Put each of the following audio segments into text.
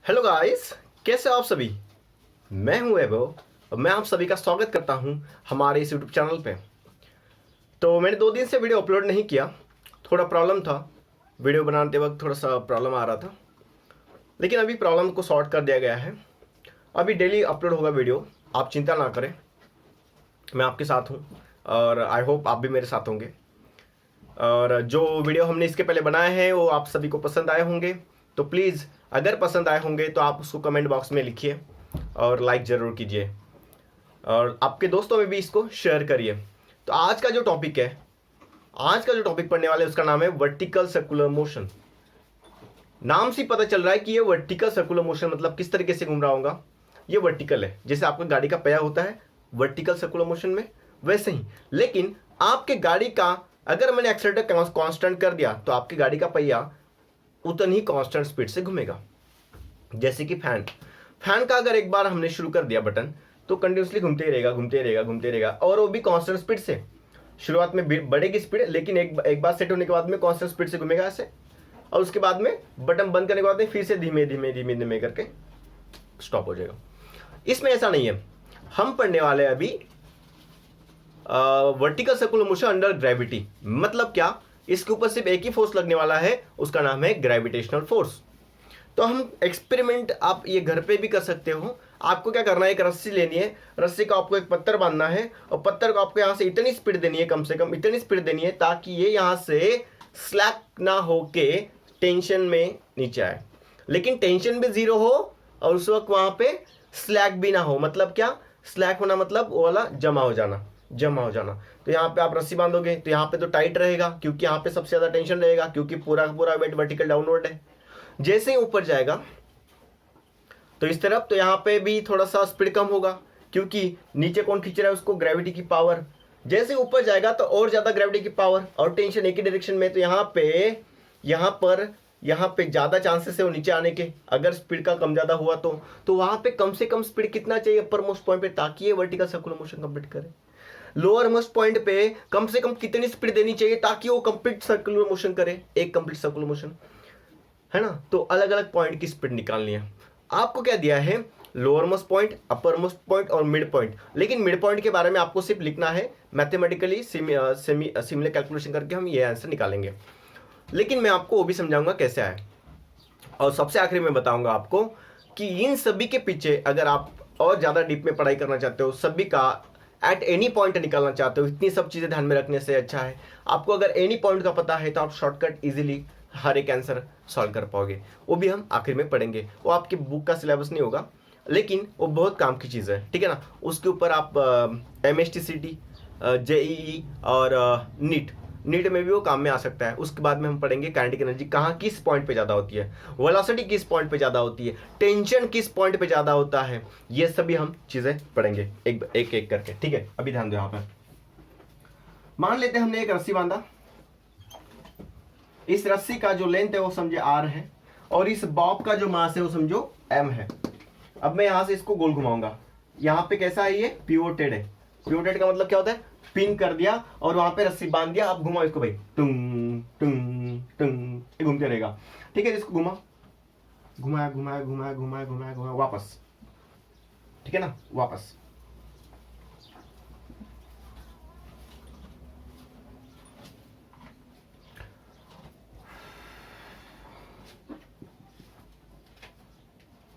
Hello guys, कैसे हो आप सभी। मैं हूं वैभव और मैं आप सभी का स्वागत करता हूं हमारे इस यूट्यूब चैनल पे। तो मैंने 2 दिन से वीडियो अपलोड नहीं किया, थोड़ा प्रॉब्लम था। वीडियो बनाते वक्त थोड़ा सा प्रॉब्लम आ रहा था, लेकिन अभी प्रॉब्लम को सॉर्ट कर दिया गया है। अभी डेली अपलोड होगा वीडियो, आप चिंता ना करें। मैं आपके साथ हूँ और आई होप आप भी मेरे साथ होंगे। और जो वीडियो हमने इसके पहले बनाए हैं वो आप सभी को पसंद आए होंगे, तो प्लीज़ अगर पसंद आए होंगे तो आप उसको कमेंट बॉक्स में लिखिए और लाइक ज़रूर कीजिए और आपके दोस्तों में भी इसको शेयर करिए। तो आज का जो टॉपिक पढ़ने वाले उसका नाम है वर्टिकल सर्कुलर मोशन। नाम से पता चल रहा है कि ये वर्टिकल सर्कुलर मोशन मतलब किस तरीके से घूम रहा होगा। ये वर्टिकल है, जैसे आपका गाड़ी का पहिया होता है वर्टिकल सर्कुलर मोशन में, वैसे ही। लेकिन आपके गाड़ी का अगर मैंने एक्सेलेरेटर कांस्टेंट कर दिया तो आपकी गाड़ी का पहिया उतनी ही कांस्टेंट स्पीड से घूमेगा। जैसे कि फैन का अगर एक बार हमने शुरू कर दिया बटन तो कंटिन्यूसली घूमते रहेगा और वो भी कांस्टेंट स्पीड से। शुरुआत में बढ़ेगी स्पीड, लेकिन एक बार सेट होने के बाद में कांस्टेंट स्पीड से घूमेगा ऐसे, और उसके बाद में बटन बंद करने के बाद में फिर से धीमे धीमे धीमे धीमे करके स्टॉप हो जाएगा। इसमें ऐसा नहीं है। हम पढ़ने वाले हैं अभी vertical circular motion under gravity. मतलब क्या, इसके ऊपर सिर्फ एक ही फोर्स लगने वाला है, उसका नाम है ग्रेविटेशनल फोर्स। तो हम एक्सपेरिमेंट आप ये घर पे भी कर सकते हो। आपको क्या करना है, एक रस्सी लेनी है, रस्सी को आपको एक पत्थर बांधना है और पत्थर को आपको यहाँ से इतनी स्पीड देनी है, कम से कम इतनी स्पीड देनी है ताकि ये यहाँ से स्लैक ना होके टेंशन में नीचे आए, लेकिन टेंशन भी जीरो हो और उस वक्त वहाँ पे स्लैक भी ना हो। मतलब क्या, स्लैक होना मतलब वो वाला जमा हो जाना। तो यहाँ पे आप रस्सी बांधोगे तो यहाँ पे तो टाइट रहेगा क्योंकि यहाँ पे सबसे ज्यादा टेंशन रहेगा, क्योंकि पूरा पूरा वेट वर्टिकल डाउनवर्ड है। जैसे ही ऊपर जाएगा तो इस तरफ, तो यहाँ पे भी थोड़ा सा स्पीड कम होगा क्योंकि नीचे कौन खींच रहा है उसको, ग्रेविटी की पावर। जैसे ऊपर जाएगा तो और ज्यादा ग्रेविटी की पावर और टेंशन एक ही डायरेक्शन में, तो यहाँ पे ज्यादा चांसेस है वो नीचे आने के। अगर स्पीड का कम ज्यादा हुआ तो वहां पे कम से कम स्पीड कितना चाहिए अपर मोस्ट पॉइंट पे ताकि ये वर्टिकल सर्कुलर मोशन कंप्लीट करे। लोअर मोस्ट पॉइंट पे कम से कम कितनी स्पीड देनी चाहिए ताकि वो कंप्लीट सर्कुलर मोशन करे, एक कंप्लीट सर्कुलर मोशन, है ना। तो अलग अलग पॉइंट की स्पीड निकालनी है। आपको क्या दिया है, lower most point, upper most point और मिड पॉइंट। लेकिन मिड पॉइंट के बारे में आपको सिर्फ लिखना है, मैथमेटिकली सिमिलर कैलकुलेशन करके हम ये आंसर निकालेंगे। लेकिन मैं आपको वो भी समझाऊंगा कैसे आए, और सबसे आखिरी में बताऊंगा आपको कि इन सभी के पीछे अगर आप और ज़्यादा डीप में पढ़ाई करना चाहते हो, सभी का एट एनी पॉइंट निकालना चाहते हो, इतनी सब चीज़ें ध्यान में रखने से अच्छा है आपको अगर एनी पॉइंट का पता है तो आप शॉर्टकट इजीली हर एक आंसर सॉल्व कर पाओगे। वो भी हम आखिर में पढ़ेंगे, वो आपकी बुक का सिलेबस नहीं होगा, लेकिन वो बहुत काम की चीज़ है, ठीक है ना। उसके ऊपर आप MSTCT, JEE और नीट में भी वो काम में आ सकता है। उसके बाद में हम पढ़ेंगे काइनेटिक एनर्जी कहाँ किस पॉइंट पे ज़्यादा होती है, वेलोसिटी किस पॉइंट पे ज़्यादा होती है, टेंशन किस पॉइंट पे ज़्यादा होता है। ये सभी हम चीज़ें पढ़ेंगे एक एक करके, ठीक है। अभी ध्यान दो, यहाँ पर मान लेते हैं हमने एक रस्सी बांधा। इस रस्सी का जो लेंथ है वो समझे R है और इस बॉब का जो मास है वो समझो M है। अब मैं यहां से इसको गोल घुमाऊंगा। यहाँ पे कैसा है, ये पिवोटेड है। पिवोटेड का मतलब क्या होता है, पिन कर दिया और वहां पे रस्सी बांध दिया। अब घुमाओ इसको भाई, टुंग टुंग टुंग, ये घूमते रहेगा, ठीक है। इसको घुमाया वापस, ठीक है ना, वापस।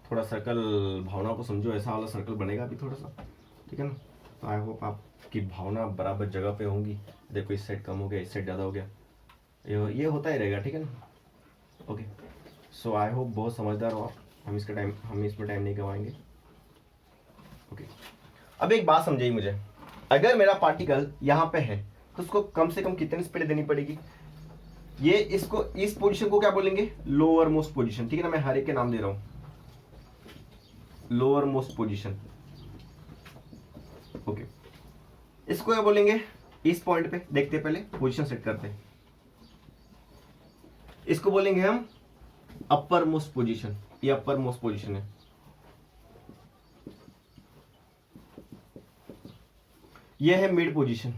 थोड़ा सर्कल भावना को समझो, ऐसा वाला सर्कल बनेगा अभी थोड़ा सा, ठीक है ना। तो आई होप आपकी भावना बराबर जगह पे होंगी। देखो इस साइड कम हो गया, इस साइड ज़्यादा हो गया, ये होता ही रहेगा, ठीक है ना। ओके, सो आई होप बहुत समझदार हो आप। हम इसमें टाइम नहीं गवाएंगे। ओके, अब एक बात समझिए मुझे, अगर मेरा पार्टिकल यहाँ पे है तो उसको कम से कम कितनी स्पीड देनी पड़ेगी। ये इसको, इस पोजीशन को क्या बोलेंगे, लोअर मोस्ट पोजीशन, ठीक है ना। मैं हर एक के नाम दे रहा हूँ, लोअर मोस्ट पोजीशन। ओके, इसको क्या बोलेंगे, इस पॉइंट पे देखते पहले पोजीशन सेट करते हैं। इसको बोलेंगे हम अपर मोस्ट पोजीशन, ये अपर मोस्ट पोजीशन है। ये है मिड पोजीशन,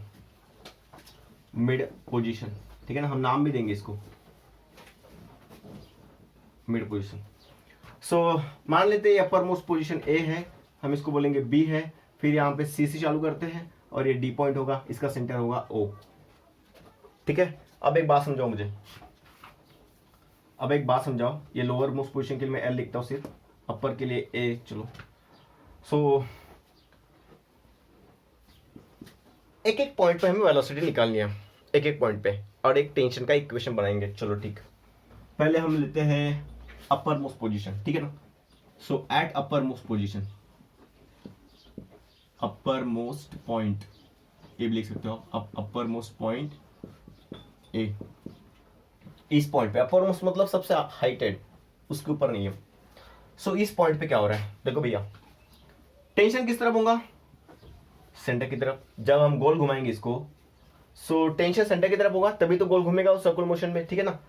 ठीक है ना। हम नाम भी देंगे इसको मिड पोजीशन। सो मान लेते हैं अपर मोस्ट पोजीशन ए है, हम इसको बोलेंगे बी है, फिर यहाँ पे सी से चालू करते हैं और ये डी पॉइंट होगा, इसका सेंटर होगा ओ। ठीक है, अब एक बात समझाओ मुझे, अब एक बात समझाओ, ये लोअर मोस्ट पोजीशन के लिए मैं एल लिखता हूँ सिर्फ, अपर के लिए ए। चलो सो एक एक पॉइंट पे हमें वेलोसिटी निकालनी है, एक एक पॉइंट पे, और एक टेंशन का इक्वेशन बनाएंगे। चलो ठीक, पहले हम लेते हैं अपर मोस्ट पोजीशन, ठीक है ना। So at uppermost position, upper most point A भी लिख सकते हो आप, अपर मोस्ट पॉइंट ए, इस पॉइंट पे, अपर मोस्ट मतलब सबसे हाइटेड, उसके ऊपर नहीं है। सो इस पॉइंट पे क्या हो रहा है, देखो भैया, टेंशन किस तरफ होगा, सेंटर की तरफ। जब हम गोल घुमाएंगे इसको, सो टेंशन सेंटर की तरफ होगा, तभी तो गोल घूमेगा उस सर्कुलर मोशन में, ठीक है ना।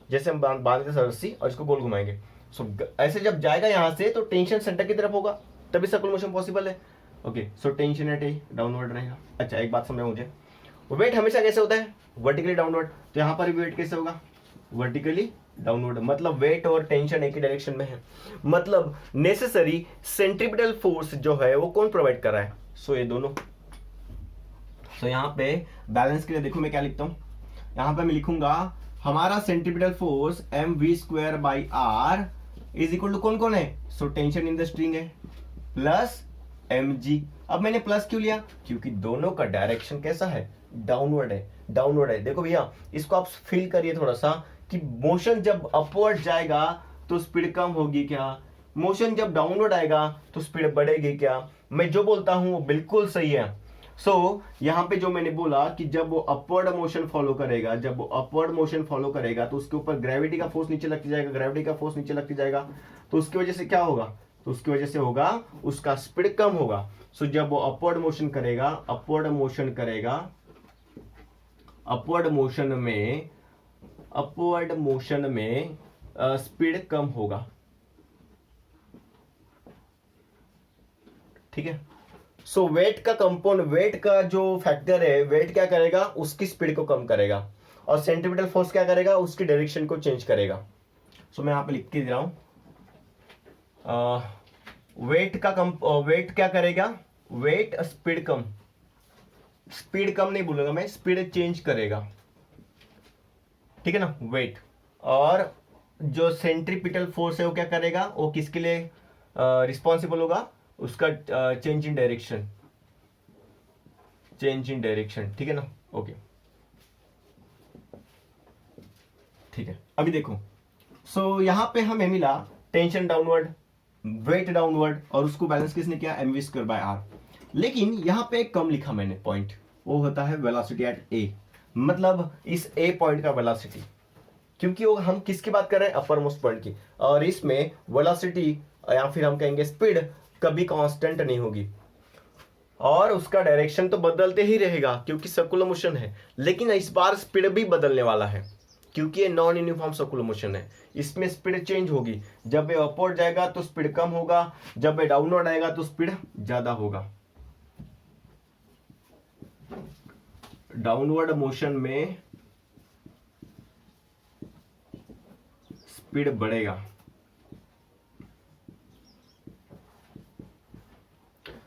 जैसे हम बांधते हैं रस्सी और इसको गोल घुमाएंगे, सो ऐसे जब जाएगा यहां से तो टेंशन सेंटर की तरफ होगा, तभी सर्कुलर मोशन पॉसिबल है। Okay, so tension at A downward रहेगा। अच्छा एक बात समझाओ मुझे, वेट हमेशा कैसे होता है, वर्टिकली डाउनवर्ड, तो यहां पर भी वेट कैसे होगा, वर्टिकली डाउनवर्ड। मतलब वेट और टेंशन एक ही डायरेक्शन में है, मतलब नेसेसरी सेंट्रीपिटल फोर्स जो है वो कौन प्रोवाइड कर रहा है, सो ये दोनों। सो यहाँ पे बैलेंस के लिए देखो मैं क्या लिखता हूं, यहां पे मैं लिखूंगा हमारा centripetal force m v square by r is equal to कौन कौन है, so tension in the string है प्लस एम जी। अब मैंने प्लस क्यों लिया, क्योंकि दोनों का डायरेक्शन कैसा है, डाउनवर्ड है, डाउनवर्ड है। देखो भैया इसको आप फील करिए थोड़ा सा, कि मोशन जब अपवर्ड जाएगा तो स्पीड कम होगी क्या, मोशन जब डाउनवर्ड आएगा तो स्पीड बढ़ेगी क्या। मैं जो बोलता हूं वो बिल्कुल सही है। सो यहाँ पे जो मैंने बोला कि जब वो अपवर्ड मोशन फॉलो करेगा, जब वो अपवर्ड मोशन फॉलो करेगा तो उसके ऊपर ग्रेविटी का फोर्स नीचे लगती जाएगा, ग्रेविटी का फोर्स नीचे लगती जाएगा, तो उसकी वजह से क्या होगा, तो उसकी वजह से होगा उसका स्पीड कम होगा। सो जब वो अपवर्ड मोशन करेगा, अपवर्ड मोशन करेगा, अपवर्ड मोशन में स्पीड कम होगा, ठीक है। सो वेट का कंपाउंड, वेट का जो फैक्टर है, वेट क्या करेगा, उसकी स्पीड को कम करेगा, और सेंट्रीपिटल फोर्स क्या करेगा, उसकी डायरेक्शन को चेंज करेगा। सो मैं यहां पे लिख के दे रहा हूं, वेट क्या करेगा, वेट स्पीड कम, स्पीड कम नहीं बोलूंगा मैं, स्पीड चेंज करेगा, ठीक है ना, वेट। और जो सेंट्रीपिटल फोर्स है वो क्या करेगा, वो किसके लिए रिस्पॉन्सिबल होगा, उसका चेंज इन डायरेक्शन, ठीक है ना। ओके ठीक है, अभी देखो, सो यहां पे हमें मिला टेंशन डाउनवर्ड, वेट डाउनवर्ड, और उसको बैलेंस किसने किया, m v square by r. लेकिन यहां पे एक कम लिखा मैंने पॉइंट, वो होता है वेलोसिटी एट ए, मतलब इस ए पॉइंट का वेलोसिटी, क्योंकि वो हम किसकी बात कर रहे हैं, अपर मोस्ट पॉइंट की, और इसमें वेलोसिटी या फिर हम कहेंगे स्पीड कभी कांस्टेंट नहीं होगी, और उसका डायरेक्शन तो बदलते ही रहेगा क्योंकि सर्कुलर मोशन है। लेकिन इस बार स्पीड भी बदलने वाला है, क्योंकि ये नॉन यूनिफॉर्म सर्कुलर मोशन है, इसमें स्पीड चेंज होगी। जब ये अपवर्ड जाएगा तो स्पीड कम होगा, जब ये डाउनवर्ड आएगा तो स्पीड ज्यादा होगा। डाउनवर्ड मोशन में स्पीड बढ़ेगा,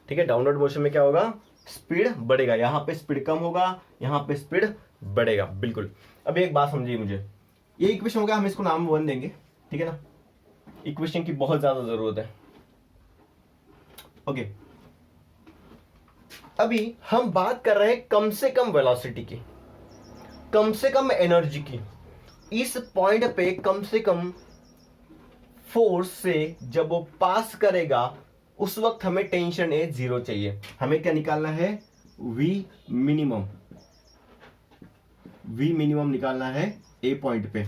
ठीक है। डाउनवर्ड मोशन में क्या होगा, स्पीड बढ़ेगा, यहां पे स्पीड कम होगा, यहां पे स्पीड बढ़ेगा, बिल्कुल। अब एक बात समझिए मुझे, ये इक्वेशन हो गया, हम इसको नाम 1 देंगे, ठीक है ना। इक्वेशन की बहुत ज्यादा जरूरत है। ओके, अभी हम बात कर रहे हैं कम से कम वेलोसिटी की, कम से कम एनर्जी की। इस पॉइंट पे कम से कम फोर्स से जब वो पास करेगा उस वक्त हमें टेंशन ए 0 चाहिए। हमें क्या निकालना है, वी मिनिमम, वी मिनिमम निकालना है ए पॉइंट पे।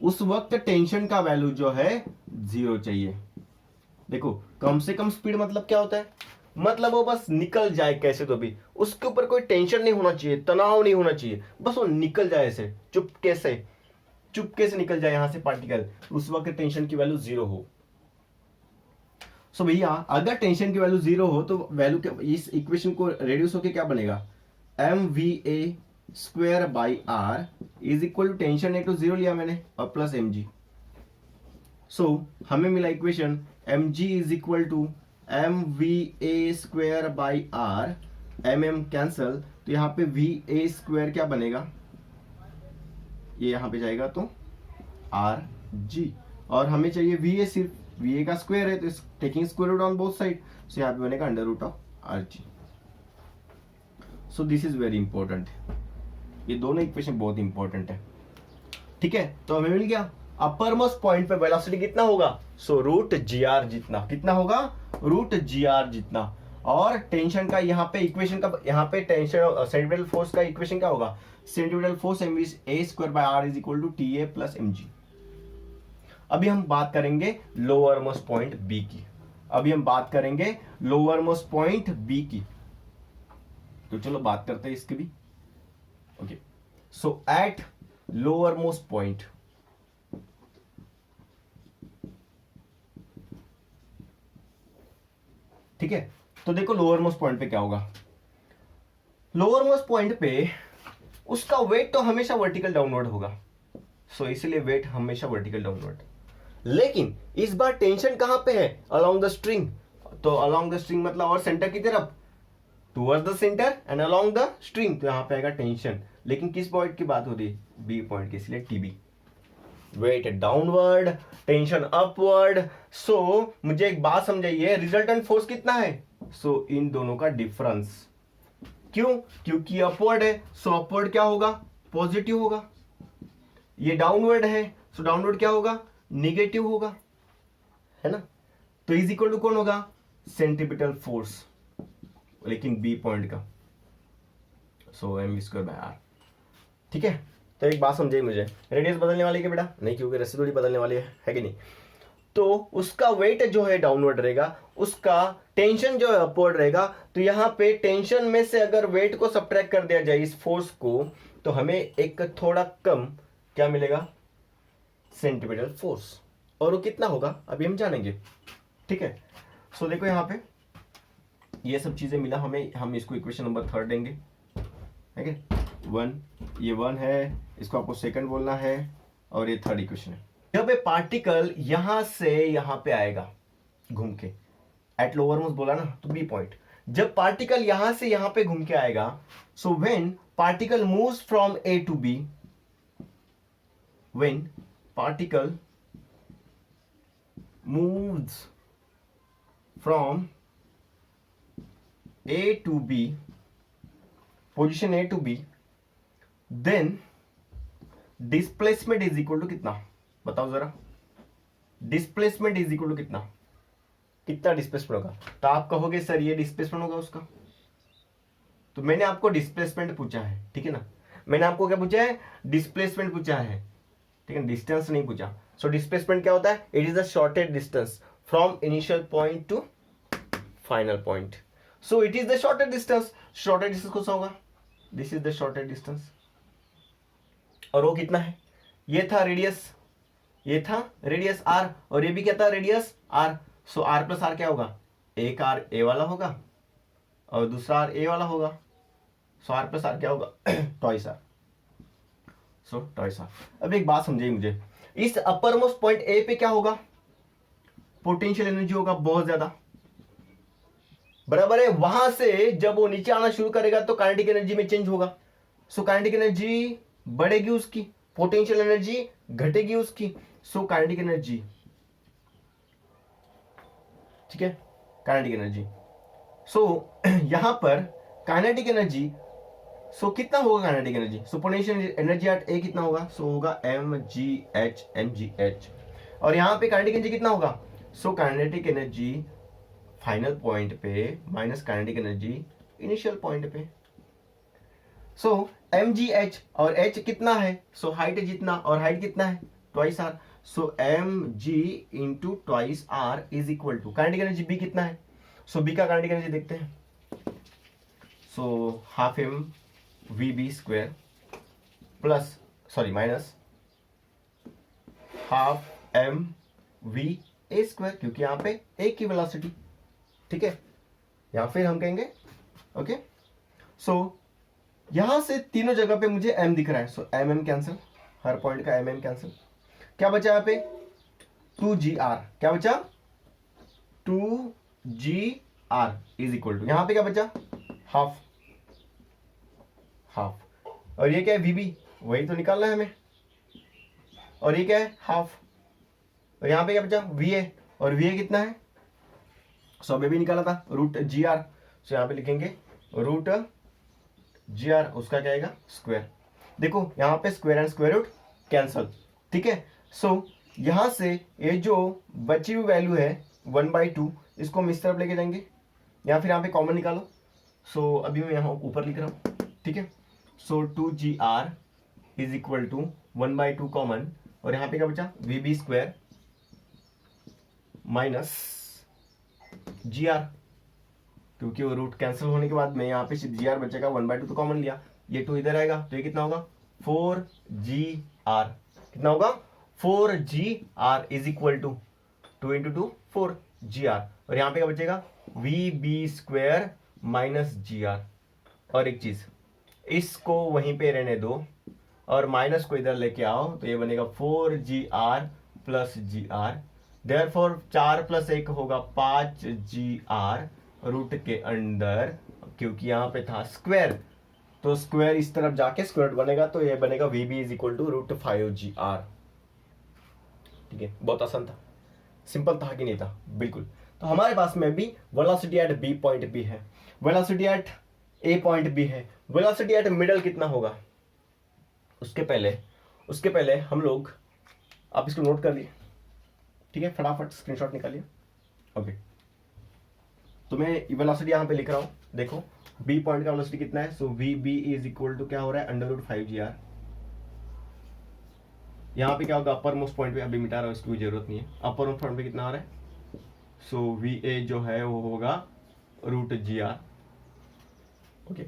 उस वक्त टेंशन का वैल्यू जो है 0 चाहिए। देखो कम से कम स्पीड मतलब क्या होता है, मतलब वो बस निकल जाए कैसे तो भी, उसके ऊपर कोई टेंशन नहीं होना चाहिए, तनाव नहीं होना चाहिए, बस वो निकल जाए ऐसे चुपके से निकल जाए यहां से पार्टिकल, उस वक्त टेंशन की वैल्यू 0 हो। सो भैया अगर टेंशन की वैल्यू 0 हो तो वैल्यू क्या, इस इक्वेशन को रेड्यूस होके क्या बनेगा, m V A square by r is equal to tension a to 0 लिया मैंने और प्लस एम जी। सो हमें मिला equation m g is equal to m V A square by r, m m cancel, तो यहाँ पे V A square क्या बनेगा, ये यहाँ पे जाएगा तो आर जी, और हमें चाहिए वी ए, सिर्फ वी ए का स्क्वायर है तो taking square root on both side, so यहाँ पे बनेगा under root of r g. So this is very important, ये दोनों इक्वेशन बहुत इंपॉर्टेंट है। ठीक है, तो हमें मिल गया अपर मोस्ट पॉइंट पे वेलोसिटी कितना होगा, सो रूट जी आर जितना, कितना होगा, रूट जी आर जितना। और टेंशन का यहाँ पे इक्वेशन का, यहाँ पे टेंशन सेंट्रिपेटल फोर्स का इक्वेशन क्या होगा, centripetal force m a square by r is equal to T a plus M g. अभी हम बात करेंगे लोअर मोस्ट पॉइंट बी की, अभी हम बात करेंगे लोअर मोस्ट पॉइंट बी की, तो चलो बात करते हैं इसके भी। Okay, so at lower most point, ठीक है, तो देखो लोअर मोस्ट पॉइंट पे क्या होगा, लोअर मोस्ट पॉइंट पे उसका वेट तो हमेशा वर्टिकल डाउनवर्ड होगा, सो इसलिए वेट हमेशा वर्टिकल डाउनवर्ड। लेकिन इस बार टेंशन कहां पे है, अलोंग द स्ट्रिंग, तो अलोंग द स्ट्रिंग मतलब और सेंटर की तरफ, towards the centre and along the string, तो यहां पे आएगा टेंशन। लेकिन किस पॉइंट की बात हो रही है, बी पॉइंट की, इसलिए T B. Weight downward, tension upward. So मुझे एक बात समझाइए, रिजल्टेंट फोर्स कितना है, सो इन दोनों का डिफरेंस, क्यों, क्योंकि अपवर्ड है, सो अपवर्ड क्या होगा, पॉजिटिव होगा, ये डाउनवर्ड है, सो डाउनवर्ड क्या होगा, निगेटिव होगा, है ना। तो इज इक्वल टू कौन होगा, सेंट्रिपिटल फोर्स, लेकिन बी पॉइंट का, सो एम स्क्वायर बाय आर। ठीक है, तो एक बात समझिए मुझे, रेडियस बदलने वाली है बेटा, नहीं, क्योंकि रस्सी थोड़ी बदलने वाली है कि नहीं, तो उसका वेट जो है डाउनवर्ड रहेगा, उसका टेंशन जो है अपवर्ड रहेगा। तो यहां पे टेंशन में से अगर वेट को सब्ट्रैक्ट कर दिया जाए इस फोर्स को, तो हमें एक थोड़ा कम क्या मिलेगा, सेंट्रिपिटल फोर्स, और वो कितना होगा अभी हम जानेंगे। ठीक है, सो देखो यहां पे ये सब चीजें मिला हमें, हम इसको इक्वेशन नंबर 3 देंगे, ठीक है, 1, ये 1 है, इसको आपको सेकंड बोलना है, और ये थर्ड इक्वेशन है। जब ये पार्टिकल यहां से यहां पे आएगा घूम के, एट लोअर मोस्ट बोला ना, तो बी पॉइंट, जब पार्टिकल यहां से यहां पे घूम के आएगा, so when particle moves from A to B, when particle moves from A to B, position A to B, then displacement is equal to कितना, बताओ जरा, डिस्प्लेसमेंट इज इक्वल टू कितना, कितना डिस्प्लेसमेंट होगा, तो आप कहोगे सर ये डिस्प्लेसमेंट होगा उसका, तो मैंने आपको डिस्प्लेसमेंट पूछा है, ठीक है ना, मैंने आपको क्या पूछा है, डिस्प्लेसमेंट पूछा है, ठीक है, डिस्टेंस नहीं पूछा। सो डिस्प्लेसमेंट क्या होता है, it is the shortest distance from initial point two final point, so it is the shortest distance, shortest distance कौन सा होगा, this is the shortest distance, और वो कितना है, ये था रेडियस, ये था रेडियस आर, और ये भी क्या था, radius r, so r plus r क्या होगा, एक आर ए वाला होगा और दूसरा आर ए वाला होगा, सो आर प्लस आर क्या होगा, twice r, so twice r. अब एक बात समझिए मुझे, इस अपर मोस्ट पॉइंट ए पे क्या होगा, पोटेंशियल एनर्जी होगा बहुत ज्यादा, बराबर है, वहां से जब वो नीचे आना शुरू करेगा तो काइनेटिक एनर्जी में चेंज होगा, सो काइनेटिक एनर्जी बढ़ेगी उसकी, पोटेंशियल एनर्जी घटेगी उसकी, सो काइनेटिक एनर्जी, ठीक है, काइनेटिक एनर्जी, सो यहां पर काइनेटिक एनर्जी, सो कितना होगा kinetic energy, so potential energy at A कितना होगा, सो होगा mgh, और यहां पे काइनेटिक एनर्जी कितना होगा, so kinetic energy final point पे minus kinetic energy initial point पे, सो mgh, और h कितना है, सो हाइट जितना, और हाइट कितना है, twice r, so mg into twice r is equal to kinetic energy b कितना है, सो b का काइनेटिक एनर्जी देखते हैं, so half m vb square plus, sorry minus half m v a square, क्योंकि यहां पे a की velocity, ठीक है, या फिर हम कहेंगे ओके, सो यहां से तीनों जगह पे मुझे m दिख रहा है, सो m कैंसिल, हर पॉइंट का m कैंसिल, क्या बचा यहाँ पे, 2GR, क्या बचा 2GR इज इक्वल टू, यहां पे क्या बचा हाफ, और ये क्या है VB, वही तो निकालना है हमें, और ये क्या है हाफ, और यहां पे क्या बचा VA, और VA कितना है, सो अभी भी निकाला था √GR, सो यहां पे लिखेंगे √GR, उसका क्या आएगा स्क्वायर। देखो यहाँ पे square and square root cancel, ठीक है। सो यहां से ये जो बची हुई वैल्यू है 1/2, इसको हम इस तरफ लेके जाएंगे, या फिर यहाँ पे कॉमन निकालो। सो अभी मैं यहाँ ऊपर लिख रहा हूँ, ठीक है। So 2GR is equal to 1/2 common, और यहाँ पे क्या बचा VB स्क्वायर माइनस GR, क्योंकि वो रूट कैंसिल होने के बाद में यहाँ पे GR बचेगा, 1/2 तो कॉमन लिया, ये 2 इधर आएगा, तो ये कितना होगा 4GR, कितना होगा 4GR is equal to 2 × 2 4GR, और यहाँ पे क्या बचेगा VB स्क्वायर माइनस GR। और एक चीज, इसको वहीं पे रहने दो और माइनस को इधर लेके आओ, तो ये बनेगा 4GR प्लस GR, देयरफॉर 4 + 1 होगा 5GR रूट के अंदर, क्योंकि यहाँ पे था स्क्वायर, तो स्क्वायर इस तरफ जाके स्क्वायर बनेगा, तो ये बनेगा VB is equal to √5GR। ठीक है, बहुत आसान था, सिंपल था कि नहीं था, बिल्कुल। तो हमारे पास में भी velocity at B point B है, velocity at A point B है, वेलोसिटी एट मिडल कितना होगा, उसके पहले हम लोग, आप इसको नोट कर लिए, ठीक है, फटाफट स्क्रीनशॉट निकालिए। ओके, तो मैं वेलोसिटी यहां पे लिख रहा हूं, देखो B पॉइंट का वेलोसिटी कितना है, सो VB इज इक्वल टू क्या हो रहा है √5GR। यहां पे क्या होगा अपर मोस्ट पॉइंट पे, अभी मिटा रहा हूं, इसकी जरूरत नहीं है, अपर मोस्ट पॉइंट पे कितना आ रहा है, सो VA जो है वो होगा √GR। ओके,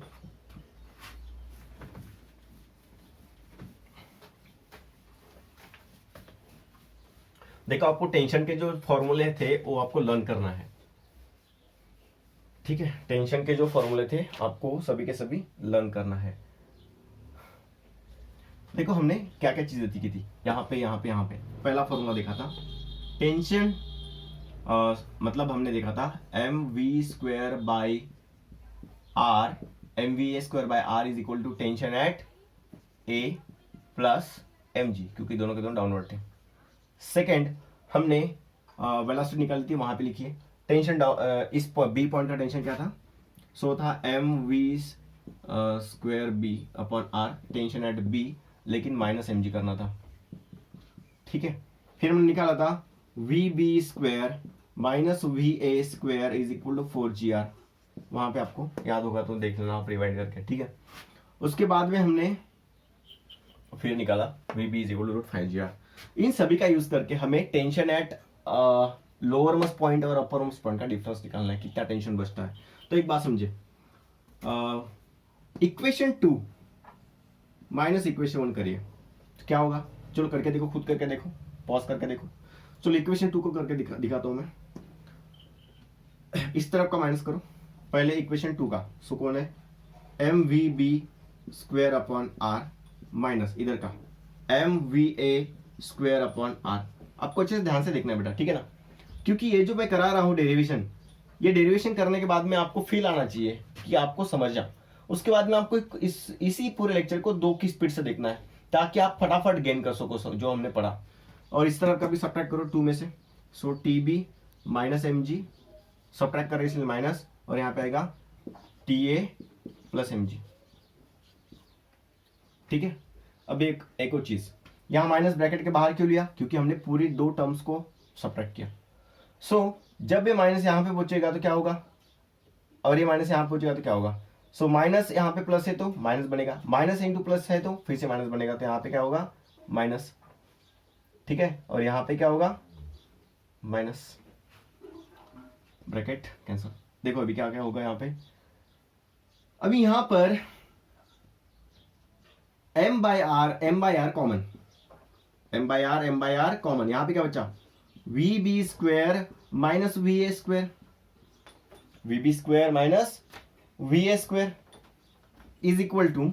देखो आपको टेंशन के जो फॉर्मूले थे वो आपको लर्न करना है, ठीक है, टेंशन के जो फॉर्मूले थे आपको सभी के सभी लर्न करना है। देखो हमने क्या क्या चीजें की थी, यहाँ पे पहला फॉर्मूला देखा था टेंशन, मतलब हमने देखा था mv² r, mva² r is equal to tension at A plus mg, क्योंकि दोनों के दोनों डाउनवर्ड थे। सेकेंड हमने वेलोसिटी निकाली थी, वहां पे लिखिए टेंशन इस B पॉइंट का टेंशन क्या था, सो था mv²b upon r, tension at B, लेकिन माइनस mg करना था, ठीक है। फिर हमने निकाला था VB² minus VA² is equal to 4GR, वहां पे आपको याद होगा तो देख लेना आप रिवाइंड करके, ठीक है। उसके बाद में हमने फिर निकाला VB is equal to √5GR। इन सभी का यूज करके हमें tension at lower most point और अपर मोस्ट पॉइंट का डिफरेंस निकालना है, कितना टेंशन बचता है। तो एक बात समझे, इक्वेशन 2 माइनस इक्वेशन 1 करिए तो क्या होगा, चलो करके देखो, खुद करके देखो, पॉज करके देखो। चलो इक्वेशन 2 को करके दिखाता हूं मैं, इस तरफ का माइनस करो, पहले इक्वेशन 2 का, सो कौन है mvb² अपॉन r माइनस इधर का mva² अपॉन r। आपको अच्छे से ध्यान से देखना है बेटा, ठीक है ना, क्योंकि ये जो मैं करा रहा हूं डेरिवेशन, ये डेरिवेशन करने के बाद में आपको फील आना चाहिए कि आपको समझा, उसके बाद में आपको इसी पूरे लेक्चर को 2 की स्पीड से देखना है, ताकि आप फटाफट गेन कर सको जो हमने पढ़ा। और इस तरफ का भी सब्ट्रैक्ट करो 2 में से, सो TB माइनस mg, सब्ट्रैक्ट कर रहे इसलिए माइनस, और यहाँ पे आएगा TA प्लस mg, ठीक है। अब एक और चीज, यहाँ माइनस ब्रैकेट के बाहर क्यों लिया, क्योंकि हमने पूरी 2 टर्म्स को सब्ट्रैक्ट किया। सो जब ये माइनस यहाँ पे पहुंचेगा तो क्या होगा, और ये माइनस यहाँ पे पहुंचेगा तो क्या होगा, सो माइनस यहाँ पे प्लस है तो माइनस बनेगा, माइनस इंटू प्लस है तो फिर से माइनस बनेगा, तो यहाँ पे क्या होगा माइनस, ठीक है, और यहाँ पे क्या होगा माइनस, ब्रैकेट कैंसिल। देखो अभी क्या क्या होगा यहाँ पे, अभी यहाँ पर m/r कॉमन, m/r कॉमन, यहाँ पे क्या बचा VB² minus VA², VB² minus VA² is equal to,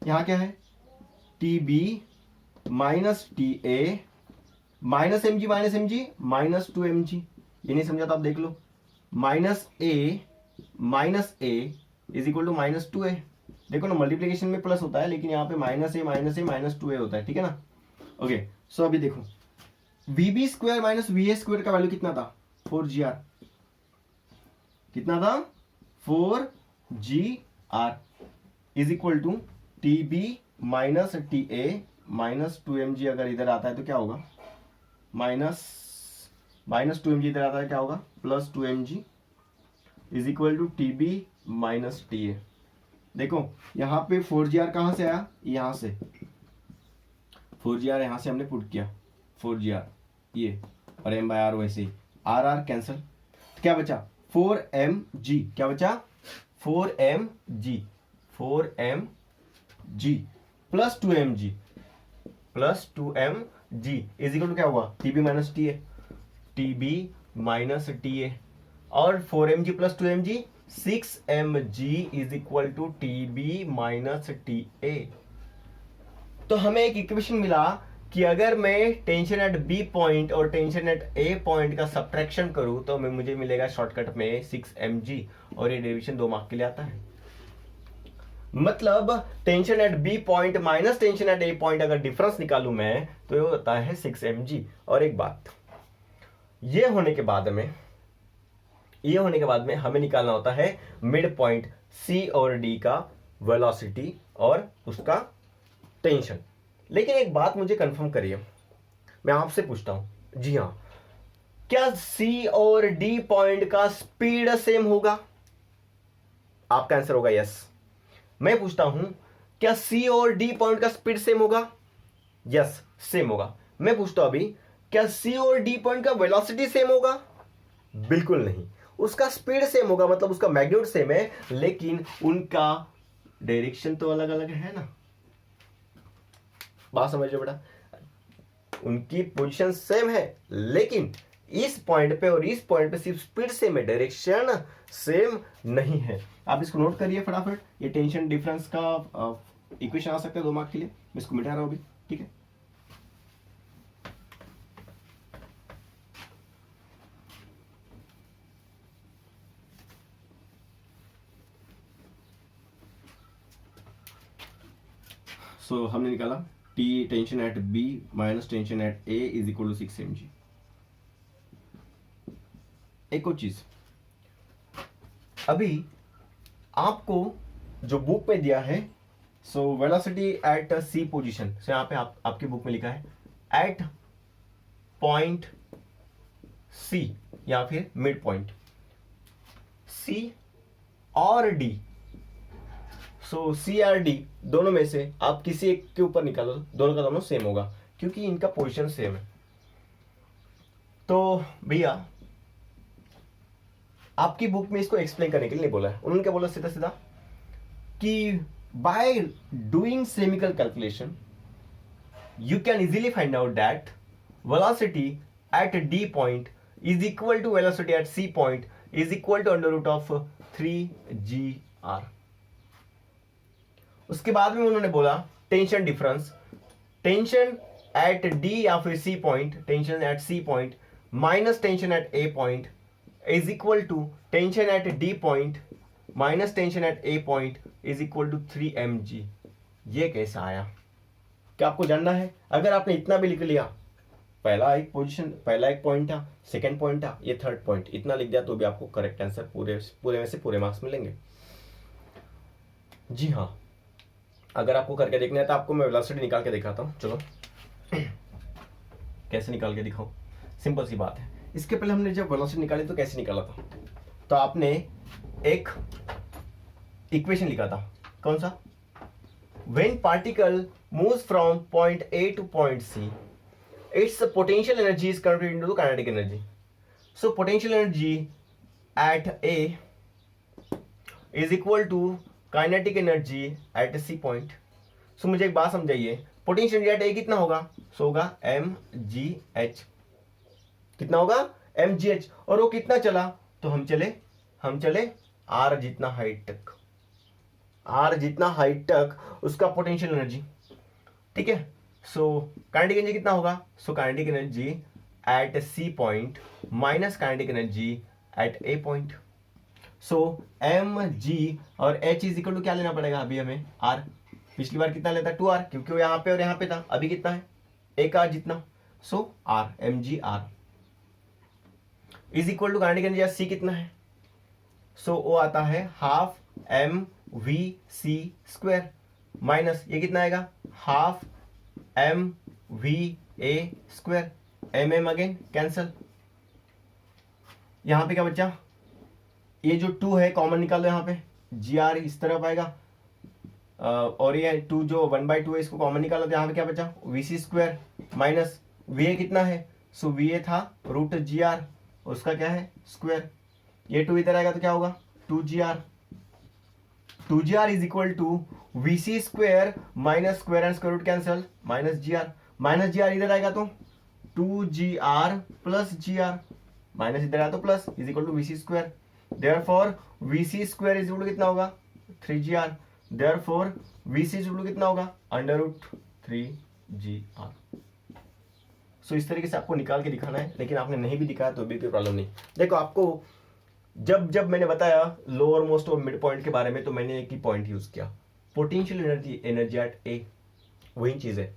यहाँ क्या है TB minus TA minus m g minus 2mg, ये नहीं समझा तो आप देख लो, minus a is equal to minus 2a। देखो ना मल्टीप्लीकेशन में प्लस होता है, लेकिन यहाँ पे माइनस ए माइनस 2a होता है, ठीक है ना। ओके सो अभी देखो वीबी स्क्वायर माइनस वी ए स्क्वायर का वैल्यू कितना था, 4gr, कितना था 4gr is equal to T B minus T A minus 2mg, अगर इधर आता है तो क्या होगा, माइनस 2mg इधर आता है क्या होगा, plus 2mg is equal to T B minus T A. देखो यहाँ पे 4gr कहाँ से आया, यहाँ से 4gr यहाँ से हमने पुट किया 4gr ये, और m बाय आर वैसे ही, आर आर कैंसिल, क्या बचा 4mg, क्या बचा 4mg plus 2mg is equal to क्या हुआ, टीबी माइनस टी ए, और 4mg plus 2mg 6mg is equal to TB minus T A. तो हमें एक इक्वेशन मिला कि अगर मैं टेंशन एट बी पॉइंट और टेंशन एट ए पॉइंट का सब्ट्रैक्शन करूं तो मुझे मिलेगा शॉर्टकट में 6mg, और ये डेरिवेशन 2 मार्क के लिए आता है। मतलब tension at B point minus tension at A point अगर डिफरेंस निकालूं मैं तो ये होता है 6mg। और एक बात, ये होने के बाद में हमें निकालना होता है मिड पॉइंट सी और डी का वेलोसिटी और उसका टेंशन। लेकिन एक बात मुझे कंफर्म करिए, मैं आपसे पूछता हूं, जी हां, क्या सी और डी पॉइंट का स्पीड सेम होगा? आपका आंसर होगा यस। मैं पूछता हूं, क्या सी और डी पॉइंट का स्पीड सेम होगा? यस सेम होगा। मैं पूछता हूं अभी, क्या सी और डी पॉइंट का वेलोसिटी सेम होगा? बिल्कुल नहीं। उसका स्पीड सेम होगा, मतलब उसका मैग्नीट्यूड सेम है, लेकिन उनका डायरेक्शन तो अलग अलग है ना। बात समझ लो बेटा, उनकी पोजीशन सेम है, लेकिन इस पॉइंट पे और इस पॉइंट पे सिर्फ स्पीड सेम है, डायरेक्शन सेम नहीं है। आप इसको नोट करिए फटाफट, ये टेंशन डिफरेंस का इक्वेशन आ सकता है 2 मार्क के लिए। मैं इसको मिटा रहा हूं अभी, ठीक है। सो हमने निकाला T tension at B minus tension at A is equal to 6mg। एक और चीज, अभी आपको जो बुक में दिया है, so velocity at C position, so यहाँ पे आपकी बुक में लिखा है एट पॉइंट C या फिर मिड पॉइंट C और D। सो सी आर डी दोनों में से आप किसी एक के ऊपर निकालो, दोनों का दोनों सेम होगा क्योंकि इनका पोजीशन सेम है। तो भैया आपकी बुक में इसको एक्सप्लेन करने के लिए नहीं बोला है, उन्होंने क्या बोला सीधा सीधा कि by doing simple calculation you can easily find out that velocity at D point is equal to velocity at C point is equal to under root of 3gr। उसके बाद में उन्होंने बोला tension difference, tension at D या फिर C point, tension at C point minus tension at A point is equal to tension at D point minus tension at A point is equal to 3mg। ये कैसा आया, क्या आपको जानना है? अगर आपने इतना भी लिख लिया, पहला एक पॉइंट था, सेकंड पॉइंट था, ये थर्ड पॉइंट, इतना लिख दिया तो भी आपको करेक्ट आंसर पूरे में से पूरे मार्क्स मिलेंगे। जी हाँ, अगर आपको करके देखना है तो आपको मैं वेलोसिटी निकाल के दिखाता हूं। चलो कैसे निकाल के दिखाऊं, सिंपल सी बात है। इसके पहले हमने जब वेलोसिटी निकाली तो कैसे निकाला था, तो आपने एक इक्वेशन लिखा था, कौन सा, when particle moves from point A to point C its potential energy is converted into kinetic energy. So potential energy at A is equal to kinetic energy at C point. So मुझे एक बात समझाइए, potential energy at A कितना होगा? सो होगा mgh। कितना होगा? mgh। और वो कितना चला? तो हम चले r जितना हाइट तक, उसका पोटेंशियल एनर्जी, ठीक है। सो काइनेटिक एनर्जी कितना होगा? So kinetic energy at C point minus kinetic energy at A point. So m g और एच इज इक्वल टू क्या लेना पड़ेगा अभी हमें? आर। पिछली बार कितना लेता? 2r, क्योंकि वो यहाँ पे और यहाँ पे था। अभी कितना है? 1r जितना। So r, m g r is equal to kinetic energy C कितना है? सो वो आता है हाफ एम वी सी स्क्वायर माइनस ये कितना आएगा? Half m V A square. M m again cancel. यहां पे क्या बचा? ये जो 2 है कॉमन निकालो, यहाँ पे जी आर इस तरफ आएगा और ये 2 जो 1/2 है इसको कॉमन निकालो तो यहाँ पे क्या बचा? V C square minus v a कितना है? सो वी ए था रूट जी आर, उसका क्या है? स्क्वायर। ये 2 इधर आएगा तो क्या होगा? 2gr। 2gr is equal to v C square minus square and square root cancel minus g r. Minus g r इधर आएगा तो 2gr प्लस जी आर, माइनस इधर आया तो plus, is equal to v C square. Therefore v C square is equal to कितना होगा? 3gr। Therefore v c is equal to कितना होगा? Under root 3gr। सो इस तरीके से आपको निकाल के दिखाना है, लेकिन आपने नहीं भी दिखाया तो भी कोई प्रॉब्लम नहीं। देखो आपको जब मैंने बताया लोअर मोस्ट और मिड पॉइंट के बारे में तो मैंने एक ही पॉइंट यूज किया, पोटेंशियल एनर्जी एट ए। वही चीज है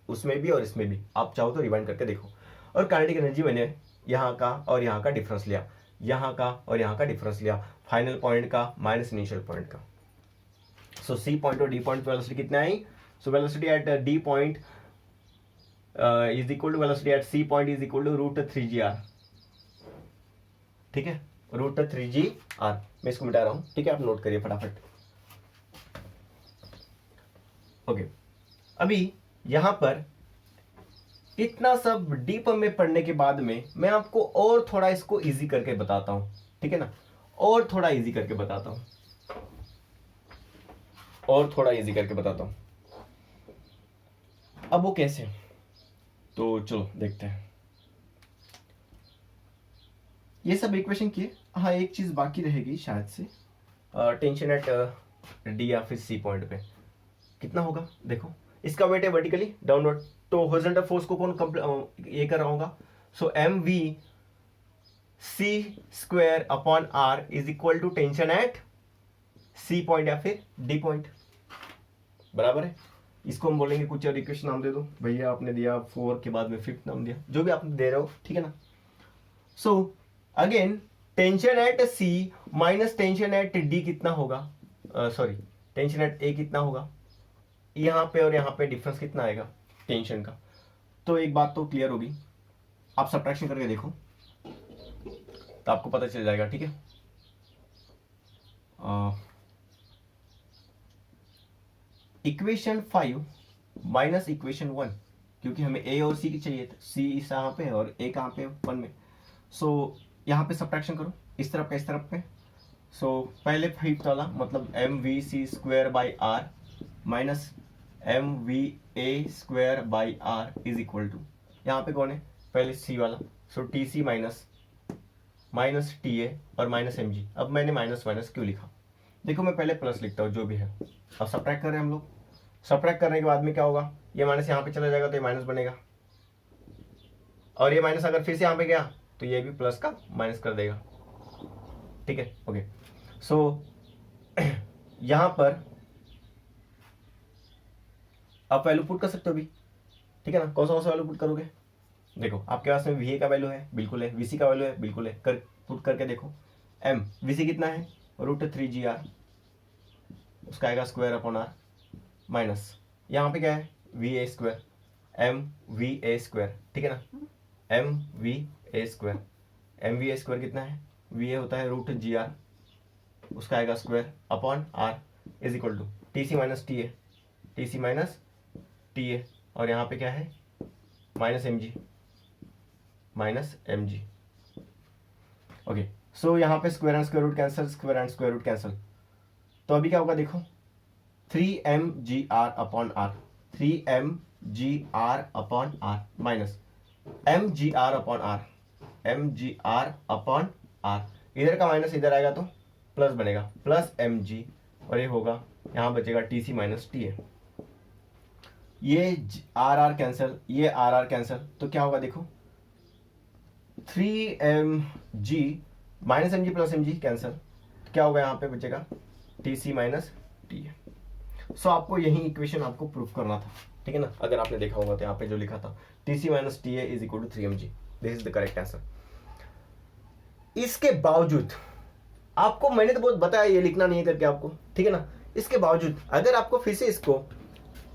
उसमें भी और इसमें भी। आप चाहो तो रिवाइंड करके देखो। और काइनेटिक एनर्जी मैंने यहाँ का और यहाँ का डिफरेंस लिया, यहाँ का और यहाँ का डिफरेंस लिया, फाइनल पॉइंट का माइनस इनिशियल पॉइंट का। सो सी पॉइंट और डी पॉइंट वेलोसिटी कितना आई? So velocity at D point is equal to velocity at C point is equal to root 3gr। ठीक है, रूट 3gr। मैं इसको मिटा रहा हूं, ठीक है, आप नोट करिए फटाफट। ओके, अभी यहां पर इतना सब डीप में पढ़ने के बाद में मैं आपको और थोड़ा इसको इजी करके बताता हूं, ठीक है ना, और थोड़ा इजी करके बताता हूं, और थोड़ा इजी करके बताता हूं। अब वो कैसे, तो चलो देखते हैं। ये सब इक्वेशन किए। हाँ, एक चीज बाकी रहेगी शायद से, टेंशन एट डी या फिर सी पॉइंट पे कितना होगा। देखो इसका वेट है वर्टिकली डाउनवर्ड, तो हॉरिजॉन्टल फोर्स को कौन ये कर रहा होगा? So m v C square upon r is equal to tension at C point या फिर डी पॉइंट, बराबर है। इसको हम बोलेंगे कुछ और इक्वेशन नाम दे दो भैया, आपने दिया 4 के बाद में 5th नाम दिया, जो भी आप दे रहे हो, ठीक है ना। So again tension at C minus tension at D कितना होगा? सॉरी, टेंशन एट ए कितना होगा? यहां पे और यहां पे डिफरेंस कितना आएगा टेंशन का? तो एक बात तो क्लियर होगी, आप सब्ट्रैक्शन करके देखो तो आपको पता चल जाएगा, ठीक है। इक्वेशन 5 माइनस इक्वेशन 1, क्योंकि हमें ए और सी की चाहिए था, सी इस यहाँ पे और ए कहाँ पे? 1 में। सो यहाँ पे सब्ट्रैक्शन करो, इस तरफ का इस तरफ पे। सो पहले 5th वाला मतलब m v C square by r minus m V A square by r is equal to, यहाँ पे कौन है? पहले सी वाला, so T C minus minus T A और माइनस एम जी। अब मैंने माइनस माइनस क्यों लिखा? देखो मैं पहले प्लस लिखता हूँ जो भी है। अब सब्ट्रैक्ट कर रहे हैं हम लोग, सब्ट्रैक्ट करने के बाद में क्या होगा? ये माइनस यहाँ पे चला जाएगा तो ये माइनस बनेगा, और ये माइनस अगर फिर से यहाँ पे गया तो ये भी प्लस का माइनस कर देगा, ठीक है। ओके, सो यहां पर आप वैल्यू पुट कर सकते हो भी, ठीक है ना। कौन सा वैल्यू पुट करोगे? देखो आपके पास में वी ए का वैल्यू है, बिल्कुल है, वीसी का वैल्यू है, बिल्कुल है, पुट करके देखो। एम वीसी कितना है? रूट 3gr, उसका आएगा स्क्वायर अपॉन आर माइनस यहाँ पे क्या है? V A square, M V A square, ठीक है ना, m V A square. M V A square कितना है? वी ए होता है रूट जी आर, उसका आएगा square upon r is equal to T C minus T A, T C minus T A, और यहाँ पे क्या है? Minus m g, minus m g. Okay, so यहाँ पे square and square root cancel, square and square root cancel. तो अभी क्या होगा देखो, 3mgr upon r, 3mgr upon r minus mgr upon r, mgr upon r. इधर का minus इधर आएगा तो प्लस बनेगा, प्लस mg, और ये होगा यहाँ बचेगा T C minus T A. ये आर आर कैंसिल, ये आर आर कैंसिल, तो क्या होगा देखो 3mg minus m g plus M g cancel, क्या होगा यहाँ पे बचेगा T C minus T A. So आपको यही इक्वेशन आपको प्रूफ करना था, ठीक है ना। अगर आपने देखा होगा तो यहाँ पे जो लिखा था T C minus T A is equal to 3mg, this is the correct answer. इसके बावजूद आपको मैंने तो बहुत बताया ये लिखना नहीं है करके आपको, ठीक है ना। इसके बावजूद अगर आपको फिर से इसको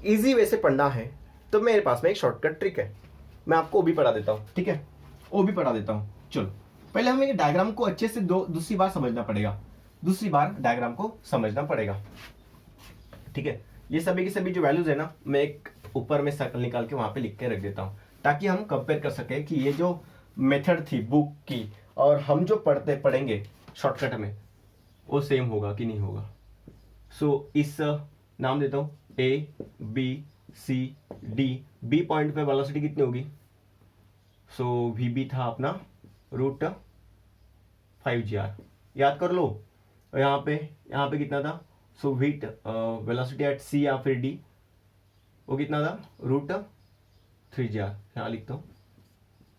इजी वे से पढ़ना है तो मेरे पास में एक शॉर्टकट ट्रिक है, मैं आपको वो भी पढ़ा देता हूँ, ठीक है, वो भी पढ़ा देता हूँ। चलो पहले हमें ये डायग्राम को अच्छे से दूसरी बार समझना पड़ेगा, दूसरी बार डायग्राम को समझना पड़ेगा, ठीक है। ये सभी की सभी जो वैल्यूज है ना, मैं एक ऊपर में सर्कल निकाल के वहां पे लिख के रख देता हूँ ताकि हम कंपेयर कर सके कि ये जो मेथड थी बुक की और हम जो पढ़ेंगे शॉर्टकट में वो सेम होगा कि नहीं होगा। सो इस नाम देता हूँ A B C D, B point पे वेलोसिटी कितनी होगी, सो वी बी था अपना √5gr, याद कर लो। और यहाँ पे कितना था, सो वीट वेलोसिटी एट सी या फिर डी वो कितना था √3gr, यहाँ लिखता हूँ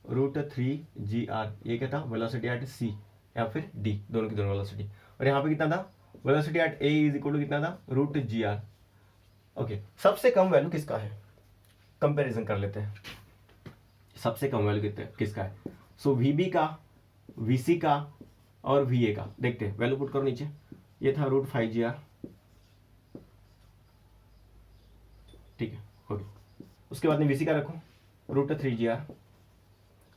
√3gr, ये क्या था वेलोसिटी एट सी या फिर डी, दोनों की दोनों वेलोसिटी। और यहाँ पे कितना था velocity at A is equal to कितना था √gr। ओके, सबसे कम वैल्यू किसका है, कंपैरिजन कर लेते हैं, सबसे कम वैल्यू किसका है। सो वीबी का, वीसी का और वीए का, देखते हैं वैल्यू पुट करो नीचे। ये था √5gr, ठीक है, ओके। उसके बाद में वीसी का रखो √3gr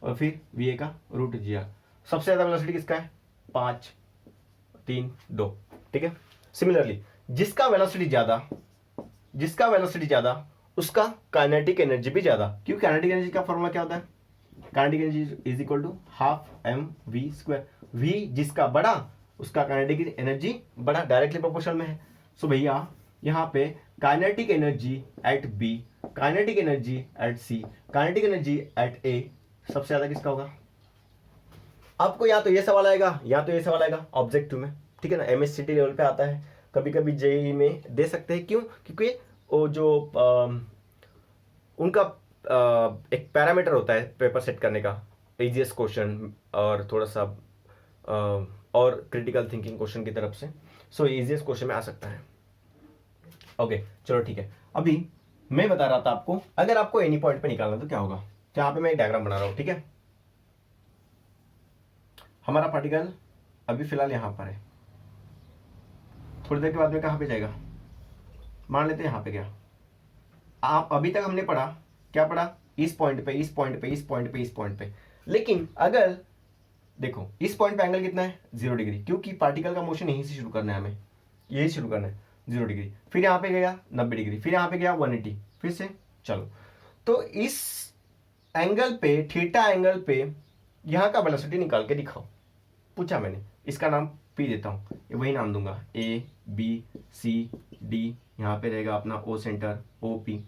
और फिर वीए का √gr। सबसे ज्यादा वेलोसिटी किसका है 5 3 2, ठीक है। सिमिलरली जिसका वेलोसिटी ज्यादा उसका काइनेटिक एनर्जी भी ज्यादा, क्योंकि काइनेटिक एनर्जी का फॉर्मूला क्या होता है, kinetic energy is equal to ½ mv²। v जिसका बड़ा उसका काइनेटिक एनर्जी बड़ा, डायरेक्टली प्रोपोर्शनल में है। सो भैया यहाँ पे kinetic energy at B, kinetic energy at C, kinetic energy at A सबसे ज्यादा किसका होगा। आपको या तो ये सवाल आएगा या तो ये सवाल आएगा ऑब्जेक्टिव में, ठीक है ना, एमएससीटी लेवल पे आता है, कभी कभी जेईई में दे सकते हैं। क्यों, क्योंकि वो जो उनका एक पैरामीटर होता है पेपर सेट करने का, इजीएस्ट क्वेश्चन और थोड़ा सा और क्रिटिकल थिंकिंग क्वेश्चन की तरफ से। सो इजीएस्ट क्वेश्चन में आ सकता है। ओके चलो ठीक है, अभी मैं बता रहा था आपको अगर आपको एनी पॉइंट पे निकालना तो क्या होगा। तो यहाँ पे मैं एक डायग्राम बना रहा हूँ, ठीक है। हमारा पार्टिकल अभी फिलहाल यहां पर है, थोड़ी देर के बाद में कहां पे जाएगा, मान लेते हैं यहां पे गया। आप अभी तक हमने पढ़ा, क्या पढ़ा, इस पॉइंट पे, इस पॉइंट पे, इस पॉइंट पे, इस पॉइंट पे। लेकिन अगर देखो इस पॉइंट पे एंगल कितना है 0 डिग्री, क्योंकि पार्टिकल का मोशन यहीं से शुरू करना है, हमें यही शुरू करना है 0 डिग्री। फिर यहाँ पे गया 90 डिग्री, फिर यहाँ पे गया 180, फिर से चलो। तो इस एंगल पे, थीटा एंगल पे यहाँ का वेलोसिटी निकाल के दिखाओ, पूछा मैंने। इसका नाम पी देता हूँ, वही नाम दूंगा, ए बी सी डी, यहाँ पे रहेगा अपना ओ सेंटर ओ पी।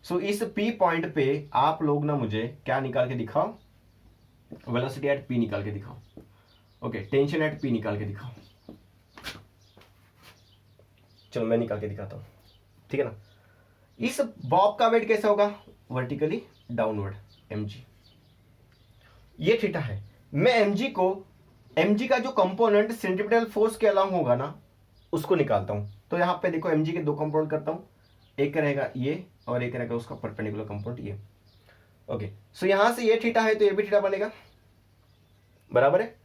सो इस पी पॉइंट पे आप लोग ना मुझे क्या निकाल के दिखाओ, वेलोसिटी एट पी निकाल के दिखाओ। ओके, टेंशन एट पी निकाल के दिखाओ। चलो मैं निकाल के दिखाता हूँ, ठीक है ना। इस बॉब का वेट कैसा होगा, वर्टिकली डाउनवर्ड mg, ये थीटा है। मैं mg का जो कंपोनेंट सेंट्रीपिटल फोर्स के अलांग होगा ना उसको निकालता हूं। तो यहां पे देखो mg के दो कंपोनेंट करता हूं, एक रहेगा ये और एक रहेगा उसका परपेंडिकुलर कंपोनेंट ये। ओके, सो यहां से ये थीटा है तो ये भी थीटा बनेगा, बराबर है,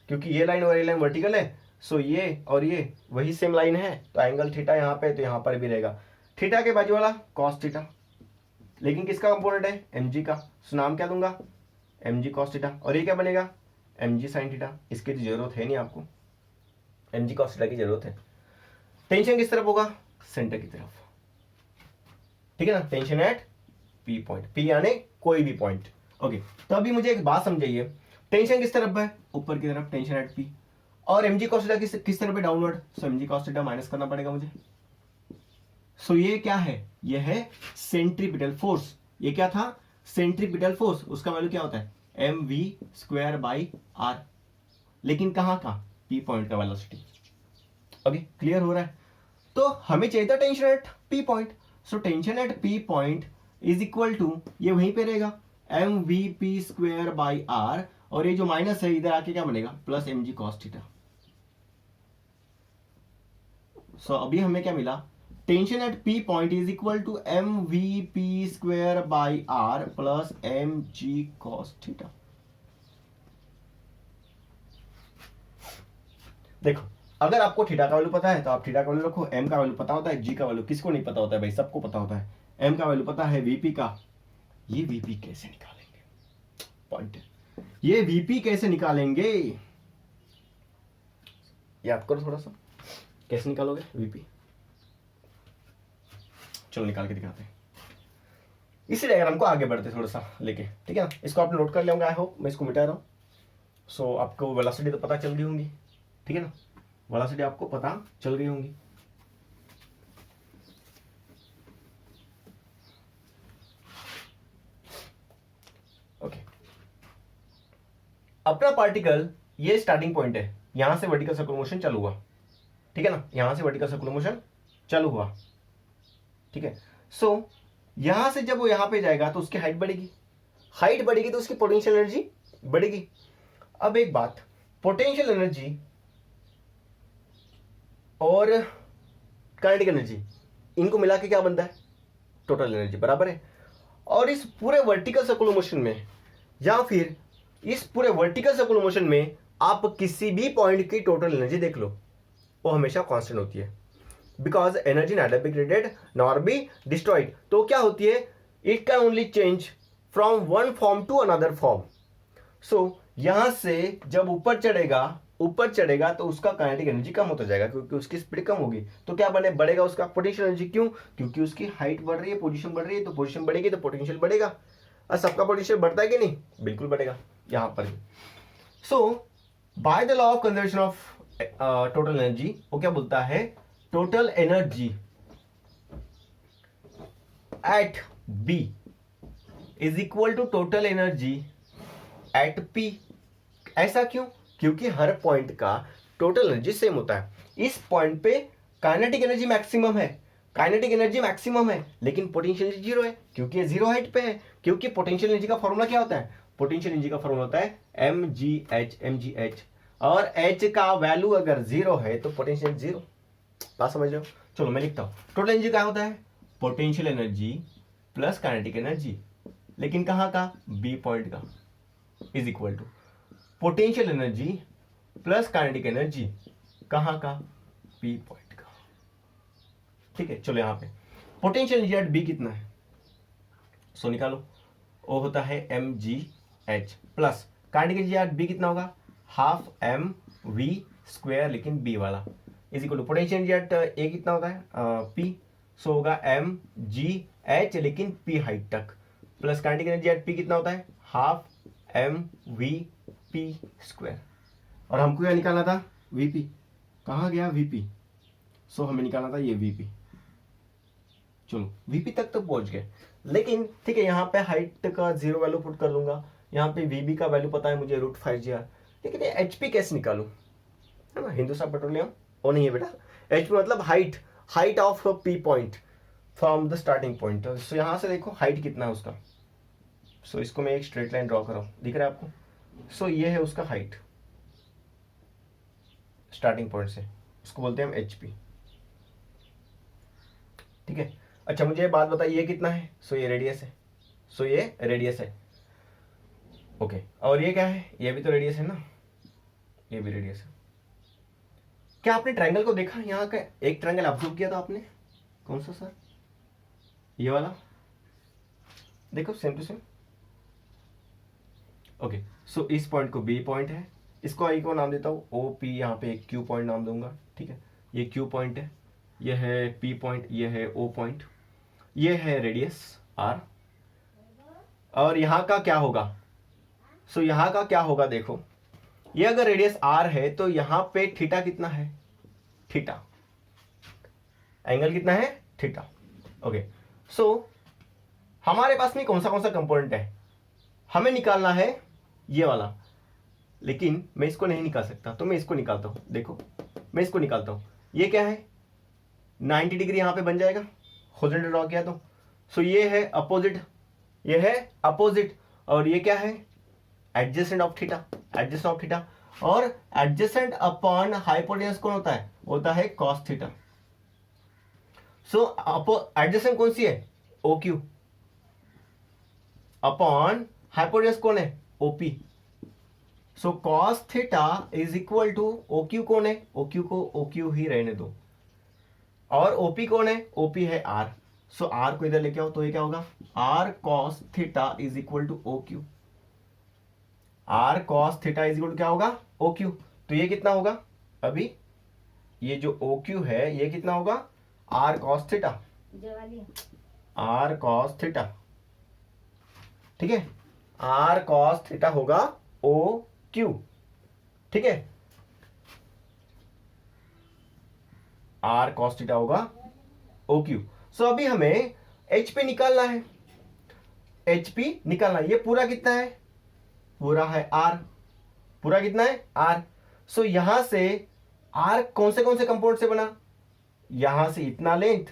क्योंकि ये लाइन और ये लाइन वर्टिकल है। सो ये और ये वही सेम लाइन है, तो एंगल थीटा यहां पे, तो यहां पर भी रहेगा थीटा के बाजू वाला कॉस थीटा। लेकिन किसका कंपोनेंट है, mg का, सो नाम क्या दूंगा, mg cos थीटा। और ये क्या बनेगा, mg sin थीटा। इसकी तो जरूरत है नहीं आपको, mg cos थीटा की जरूरत है। टेंशन किस तरफ होगा, सेंटर की तरफ, ठीक है ना, tension at p point, p यानी कोई भी पॉइंट। ओके, तो अभी मुझे एक बात समझाइए, टेंशन किस तरफ है, ऊपर की तरफ, टेंशन एट p, और mg cos थीटा किस तरफ है, डाउनवर्ड। सो mg cos थीटा माइनस करना पड़ेगा मुझे। सो ये क्या है, ये है सेंट्रीपिटल फोर्स। ये क्या था, सेंट्रीपिटल फोर्स, उसका वैल्यू क्या होता है mv²/r। लेकिन कहां का, p पॉइंट का वेलोसिटी। ओके, क्लियर हो रहा है। तो हमें चाहिए था tension at p point. So tension at P point is equal to, ये वहीं पे रहेगा m V P square by r, और ये जो माइनस है इधर आके क्या बनेगा plus M G cos theta. So अभी हमें क्या मिला, tension at P point is equal to m V P square by are plus M G cos theta. देखो अगर आपको थीटा का वैल्यू पता है तो आप थीटा का वैल्यू रखो, एम का वैल्यू पता होता है, जी का वैल्यू किसको नहीं पता होता है भाई, सबको पता होता है। एम का वैल्यू पता है, वीपी का, ये वीपी कैसे निकालेंगे, पॉइंट है, ये वीपी कैसे निकालेंगे, याद करो थोड़ा सा, कैसे निकालोगे वीपी, चलो निकाल के दिखाते हैं। इसी डायग्राम को आगे बढ़ते थोड़ा सा लेके, ठीक है ना, इसको आपने नोट कर लिया होगा, आई होप, मैं इसको मिटा रहा हूं। सो आपको वेलोसिटी तो पता चल गई होंगी, ठीक है ना, वेलोसिटी आपको पता चल गई होंगी। ओके, अपना पार्टिकल ये स्टार्टिंग पॉइंट है, यहां से वर्टिकल सर्कुलर मोशन चालू हुआ, ठीक है ना, यहां से वर्टिकल सर्कुलर मोशन चालू हुआ, ठीक है। सो यहां से जब वो यहां पे जाएगा तो उसकी हाइट बढ़ेगी, हाइट बढ़ेगी तो उसकी पोटेंशियल एनर्जी बढ़ेगी। अब एक बात, पोटेंशियल एनर्जी और काइनेटिक एनर्जी, इनको मिला के क्या बनता है, टोटल एनर्जी, बराबर है। और इस पूरे वर्टिकल सर्कुलर मोशन में, या फिर इस पूरे वर्टिकल सर्कुलर मोशन में आप किसी भी पॉइंट की टोटल एनर्जी देख लो, वो हमेशा कांस्टेंट होती है, because energy neither be created nor be destroyed. तो क्या होती है, it can only change from one form to another form. So यहां से जब ऊपर चढ़ेगा तो उसका काइनेटिक एनर्जी कम होता जाएगा, क्योंकि उसकी स्पीड कम होगी, तो क्या बढ़ेगा उसका पोटेंशियल एनर्जी। क्यों, क्योंकि उसकी हाइट बढ़ रही है, पोजीशन बढ़ रही है, तो पोजीशन बढ़ेगी तो पोटेंशियल बढ़ेगा। और सबका पोटेंशियल बढ़ता है कि नहीं, बिल्कुल बढ़ेगा यहां पर। So by the law of conservation of total energy, वो क्या बोलता है, total energy at B is equal to total energy at P. ऐसा क्यों, क्योंकि हर पॉइंट का टोटल एनर्जी सेम होता है। इस पॉइंट पे काइनेटिक एनर्जी मैक्सिमम है, लेकिन पोटेंशियल एनर्जी जीरो है, क्योंकि ये जीरो हाइट पे है। क्योंकि पोटेंशियल एनर्जी का फॉर्मूला क्या होता है, पोटेंशियल एनर्जी का फॉर्मूला होता है mgh, और h का वैल्यू अगर जीरो है तो पोटेंशियल जीरो। बात समझ रहे हो, चलो मैं लिखता हूं, टोटल एनर्जी क्या होता है, potential energy plus kinetic energy, लेकिन कहां का, बी पॉइंट का, is equal to potential energy plus kinetic energy कहां का, पी पॉइंट का, ठीक है। चलो यहां पे पोटेंशियल एनर्जी एट बी कितना है, सो निकालो, वो होता है mgh plus kinetic energy at B कितना होगा, हाफ एम वी स्क्वायर, लेकिन बी वाला, is equal to potential energy at A कितना होता है, पी, सो होगा mgh लेकिन पी हाइट तक, plus kinetic energy at P कितना होता है, half m V P square. और हमको क्या निकालना था, वीपी, कहाँ गया वीपी, सो हमें निकालना था ये वीपी। चलो वीपी तक तो पहुंच गए, लेकिन ठीक है, यहाँ पे हाइट का जीरो वैल्यू पुट कर दूंगा, यहाँ पे वीबी का वैल्यू पता है मुझे √5gr, लेकिन ये एचपी कैसे निकालूं, है ना, हिंदुस्तान पेट्रोलियम वो नहीं है बेटा, एचपी मतलब height of P point from the starting point. So यहाँ से देखो हाइट कितना है उसका, सो इसको मैं एक स्ट्रेट लाइन ड्रॉ कर रहा हूँ, दिख रहा है आपको, सो ये है उसका हाइट स्टार्टिंग पॉइंट से, उसको बोलते हैं हम एचपी, ठीक है। अच्छा मुझे ये बात बताइए, ये कितना है, सो ये रेडियस है, सो ये रेडियस है, ओके। और ये क्या है, ये भी तो रेडियस है ना, ये भी रेडियस है। क्या आपने ट्रायंगल को देखा, यहाँ का एक ट्रायंगल ऑब्जर्व किया था आपने, कौन सा सर, ये वाला, देखो सेम टू सेम, ओके। सो इस पॉइंट को बी पॉइंट है, इसको आई को नाम देता हूँ ओ पी, यहाँ पे एक क्यू पॉइंट नाम दूंगा, ठीक है, ये क्यू पॉइंट है, ये है पी पॉइंट, ये है ओ पॉइंट, ये है रेडियस आर। और यहाँ का क्या होगा, सो यहाँ का क्या होगा, देखो ये अगर रेडियस आर है तो यहाँ पे थीटा कितना है, थीटा, एंगल कितना है, थीटा, ओके। सो हमारे पास में कौन सा कंपोनेंट है, हमें निकालना है ये वाला, लेकिन मैं इसको नहीं निकाल सकता, तो मैं इसको निकालता हूं, देखो मैं इसको निकालता हूं, ये क्या है 90 डिग्री यहां पे बन जाएगा, हॉरिजॉन्टल ड्रॉ किया तो सो ये है अपोजिट, ये है अपोजिट, और ये क्या है adjacent of theta, adjacent of theta, और एडजेसेंट अपॉन हाइपोटेन्यूज कौन होता है, होता है कॉस थीटा। सो एडजेसेंट कौन सी है, ओ क्यू, अपॉन हाइपोटेन्यूज कौन है, OP. So cos theta is equal to O Q कौन है, ओ क्यू को ओ क्यू ही रहने दो, और ओपी कौन है, ओपी है आर। सो आर को इधर लेके आओ तो ये क्या होगा, r cos theta is equal to O Q, r cos theta is equal to क्या होगा, ओ क्यू। तो ये कितना होगा, अभी ये जो ओ क्यू है ये कितना होगा, r cos theta, r cos theta, ठीक है, आर कॉस थीटा होगा ओ क्यू, ठीक है, आर कॉस थीटा होगा ओ क्यू। सो अभी हमें एच पी निकालना है, एच पी निकालना है। ये पूरा कितना है, पूरा है आर, पूरा कितना है आर। सो यहां से आर कौन से कंपाउंड से बना, यहां से इतना लेंथ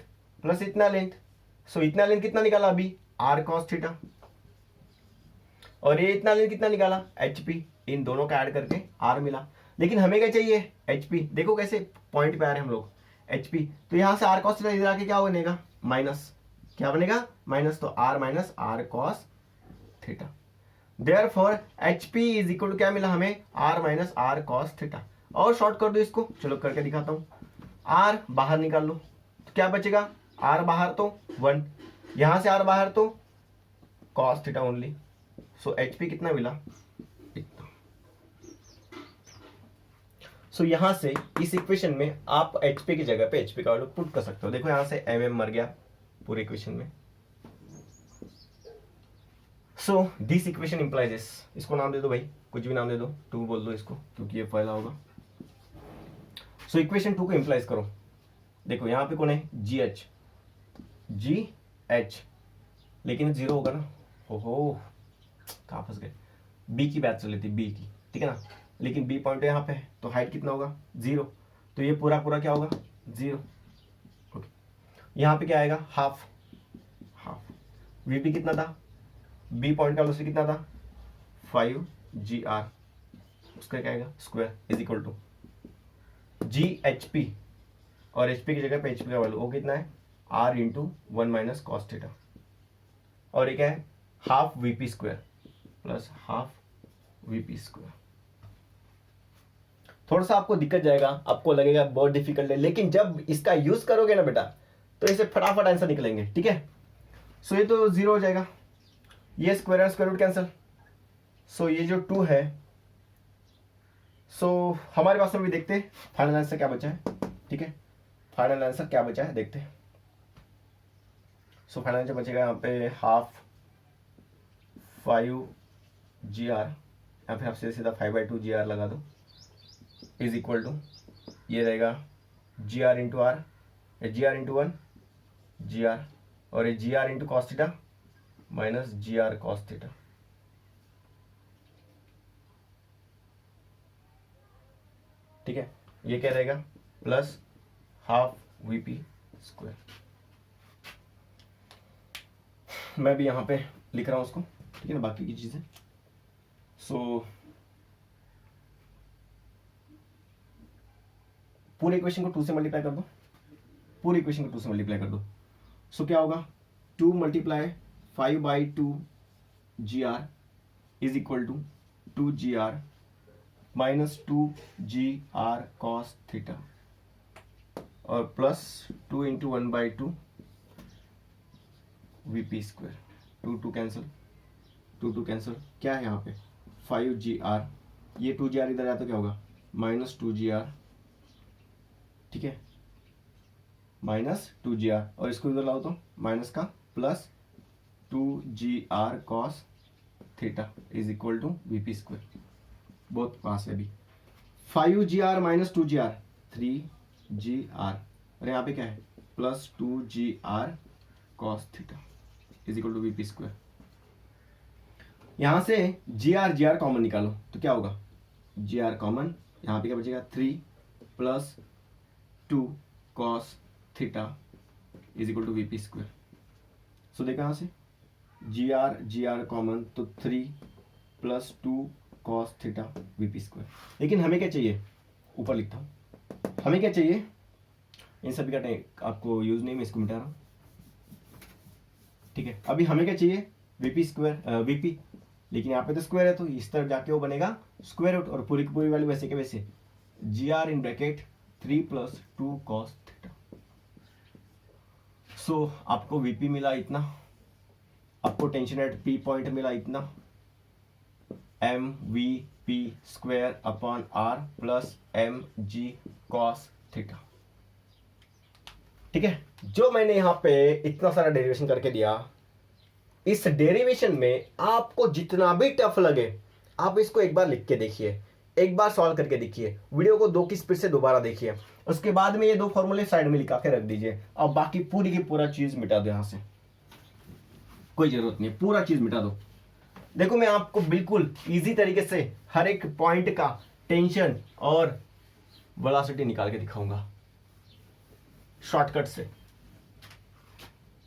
प्लस इतना लेंथ। सो इतना लेंथ कितना निकाला अभी, आर कॉस थीटा, और ये इतना लेंथ कितना निकाला, एच पी। इन दोनों का ऐड करके आर मिला। लेकिन हमें क्या चाहिए, एच पी। देखो कैसे पॉइंट पे आ रहे हैं हम लोग, एच पी। तो यहां से आर कॉस थीटा इधर आके क्या बनेगा, माइनस, क्या बनेगा, माइनस। तो r minus r cos theta, therefore h p is equal to क्या मिला हमें, r minus r cos theta. और शॉर्ट कर दो इसको, चलो करके दिखाता हूं। आर बाहर निकाल लो तो क्या बचेगा, आर बाहर तो 1, यहां से आर बाहर तो cos theta only. So H P कितना मिला, इतना। सो यहां से इस इक्वेशन में आप एच पी की जगह पे एच पी का वैल्यू पुट कर सकते हो। देखो यहां से एम मर गया पूरे इक्वेशन में। So this equation implies this, इसको नाम दे दो भाई, कुछ भी नाम दे दो, 2 बोल दो इसको क्योंकि ये पहला होगा। सो इक्वेशन 2 को इंप्लाइज करो। देखो यहां पे कौन है, जी एच, जी एच, लेकिन 0 होगा ना, हो कहां फंस गए, बी की बात चल रही थी, बी की, ठीक है ना। लेकिन बी पॉइंट यहाँ पे है तो हाइट कितना होगा, 0। तो ये पूरा पूरा क्या होगा, 0। ओके, यहाँ पे क्या आएगा, हाफ, हाफ। वीपी कितना था, बी पॉइंट का वेलोसिटी कितना था, 5 जी आर, उसका क्या आएगा, square is equal to g h p, और एच पी की जगह पे एच पी का वैल्यू वो कितना है, r into 1 minus cos theta, और ये क्या है, half v p square plus half v p square. थोड़ा सा आपको दिक्कत जाएगा, आपको लगेगा बहुत डिफिकल्ट है, लेकिन जब इसका यूज करोगे ना बेटा तो इसे फटाफट आंसर निकलेंगे, ठीक है। सो ये तो 0 हो जाएगा, ये स्क्वायर और स्क्वायर रूट कैंसिल। सो ये जो 2 है, सो हमारे पास में भी देखते हैं फाइनल आंसर क्या बचा है, ठीक है। फाइनल आंसर क्या बचा है देखते हैं। सो फाइनल आंसर बचेगा यहाँ पे हाफ 5 जी आर, या फिर आप सीधा 5/2 जी आर लगा दो, इज इक्वल टू ये रहेगा g r into r, g r into 1 g r, और ये g r into cos theta minus g r cos theta. ठीक है, ये क्या रहेगा, प्लस हाफ वीपी स्क्वायर। मैं भी यहां पे लिख रहा हूं उसको, ठीक है ना, बाकी की चीजें। सो पूरे इक्वेशन को 2 से मल्टीप्लाई कर दो, पूरी इक्वेशन को 2 से मल्टीप्लाई कर दो। सो क्या होगा, 2 multiply 5/2 g r is equal to 2 g r minus 2 g r cos theta, और plus 2 into 1/2 v P square. 2 cancel, 2 cancel, क्या है यहाँ पे 5 जी आर, ये 2 जी आर इधर आया तो क्या होगा, माइनस 2 जी आर, ठीक है, माइनस 2 जी आर, और इसको इधर लाओ तो माइनस का plus 2 g r cos theta is equal to v P square. बहुत पास है अभी, 5 g r minus 2 g r 3 g r, और यहाँ पे क्या है, plus 2 g r cos theta is equal to v P square. यहां से जी आर कॉमन निकालो तो क्या होगा, जी आर कॉमन, यहाँ पे क्या बचेगा, 3 plus 2 cos theta is equal to v P square. So देखा यहाँ से जी आर कॉमन, तो 3 plus 2 cos theta v P square. लेकिन हमें क्या चाहिए, ऊपर लिखता हूँ, हमें क्या चाहिए, इन सभी का आपको यूज नहीं, मैं इसको मिटा रहा हूँ, ठीक है। अभी हमें क्या चाहिए, वीपी स्क्वायर वीपी, लेकिन यहाँ पे तो स्क्वायर है तो इस तरफ जाके वो बनेगा स्क्वायर रूट, और पूरी की पूरी वैल्यू वैसे के वैसे g r in bracket 3 plus 2 cos theta. So आपको वीपी मिला इतना, आपको टेंशन एट पी पॉइंट मिला इतना, m V P square upon are plus M G cos theta, ठीक है। जो मैंने यहां पे इतना सारा डेरिवेशन करके दिया, इस डेरिवेशन में आपको जितना भी टफ लगे आप इसको एक बार लिख के देखिए, एक बार सॉल्व करके देखिए, वीडियो को 2 की स्पीड से दोबारा देखिए, उसके बाद में ये 2 फॉर्मूले साइड में लिखा के रख दीजिए और बाकी पूरी की पूरा चीज मिटा दो, यहां से कोई जरूरत नहीं, पूरा चीज मिटा दो। देखो मैं आपको बिल्कुल इजी तरीके से हर एक पॉइंट का टेंशन और वेलोसिटी निकाल के दिखाऊंगा शॉर्टकट से।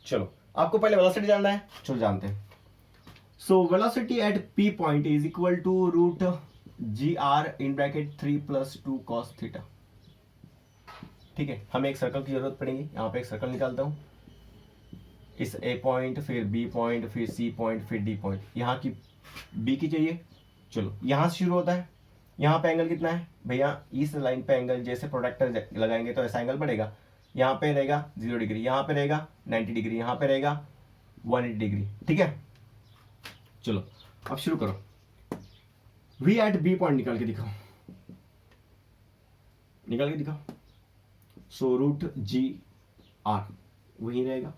चलो आपको पहले वेलोसिटी जानना है, चलो जानते हैं। So velocity at P point is equal to root g r in bracket 3 plus 2 cos theta, ठीक है। हमें एक सर्कल की जरूरत पड़ेगी, यहां पे एक सर्कल निकालता हूं, इस ए पॉइंट, फिर बी पॉइंट, फिर सी पॉइंट, फिर डी पॉइंट, यहाँ की बी की चाहिए। चलो यहाँ से शुरू होता है, यहाँ पे एंगल कितना है भैया, इस लाइन पे एंगल जैसे प्रोडक्टर लगाएंगे तो ऐसा एंगल बढ़ेगा, यहाँ पे रहेगा 0 डिग्री, यहाँ पे रहेगा 90 डिग्री, यहाँ पे रहेगा 180 डिग्री, ठीक है। चलो अब शुरू करो, वी एट बी पॉइंट निकाल के दिखाओ, निकाल के दिखाओ। सो रूट जी आर वही रहेगा,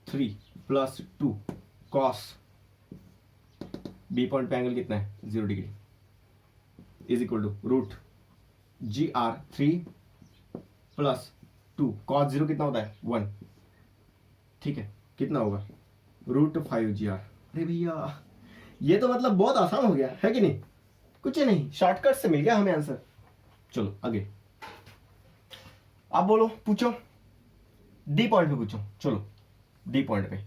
3 प्लस 2 कॉस, बी पॉइंट पे एंगल कितना है 0 degree, is equal to root g r 3 plus 2 cos 0 कितना होता है 1, ठीक है, कितना होगा रूट 5 जी आर। अरे भैया ये तो मतलब बहुत आसान हो गया है कि नहीं, कुछ ही नहीं, शॉर्टकट से मिल गया हमें आंसर। चलो आगे आप बोलो, पूछो, डी पॉइंट पे पूछो, चलो डी पॉइंट पे।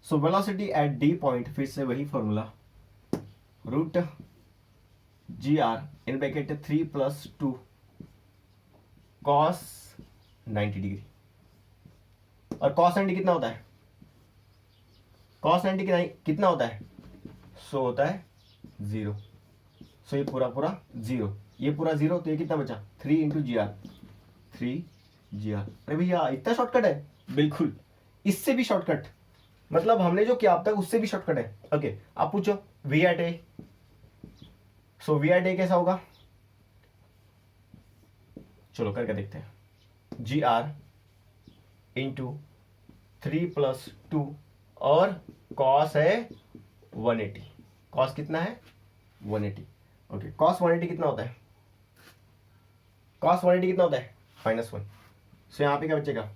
So velocity at D point, फिर से वही formula, root g r in bracket 3 plus 2 cos 90 degree, और कॉस 90 कितना होता है, कॉस 90 कितना होता है, सो होता है 0। सो ये पूरा पूरा 0, ये पूरा 0, तो ये कितना बचा 3 into g r, 3 g r. अरे भैया इतना शॉर्टकट है, बिल्कुल इससे भी शॉर्टकट, मतलब हमने जो किया अब तक उससे भी शॉर्टकट है। ओके आप पूछो v at A, so v at A कैसा होगा, चलो करके देखते हैं, जी आर इंटू 3 प्लस 2 और कॉस है 180, कॉस कितना है 180, ओके कॉस 180 कितना होता है, कॉस 180 कितना होता है -1। सो यहाँ पे क्या बचेगा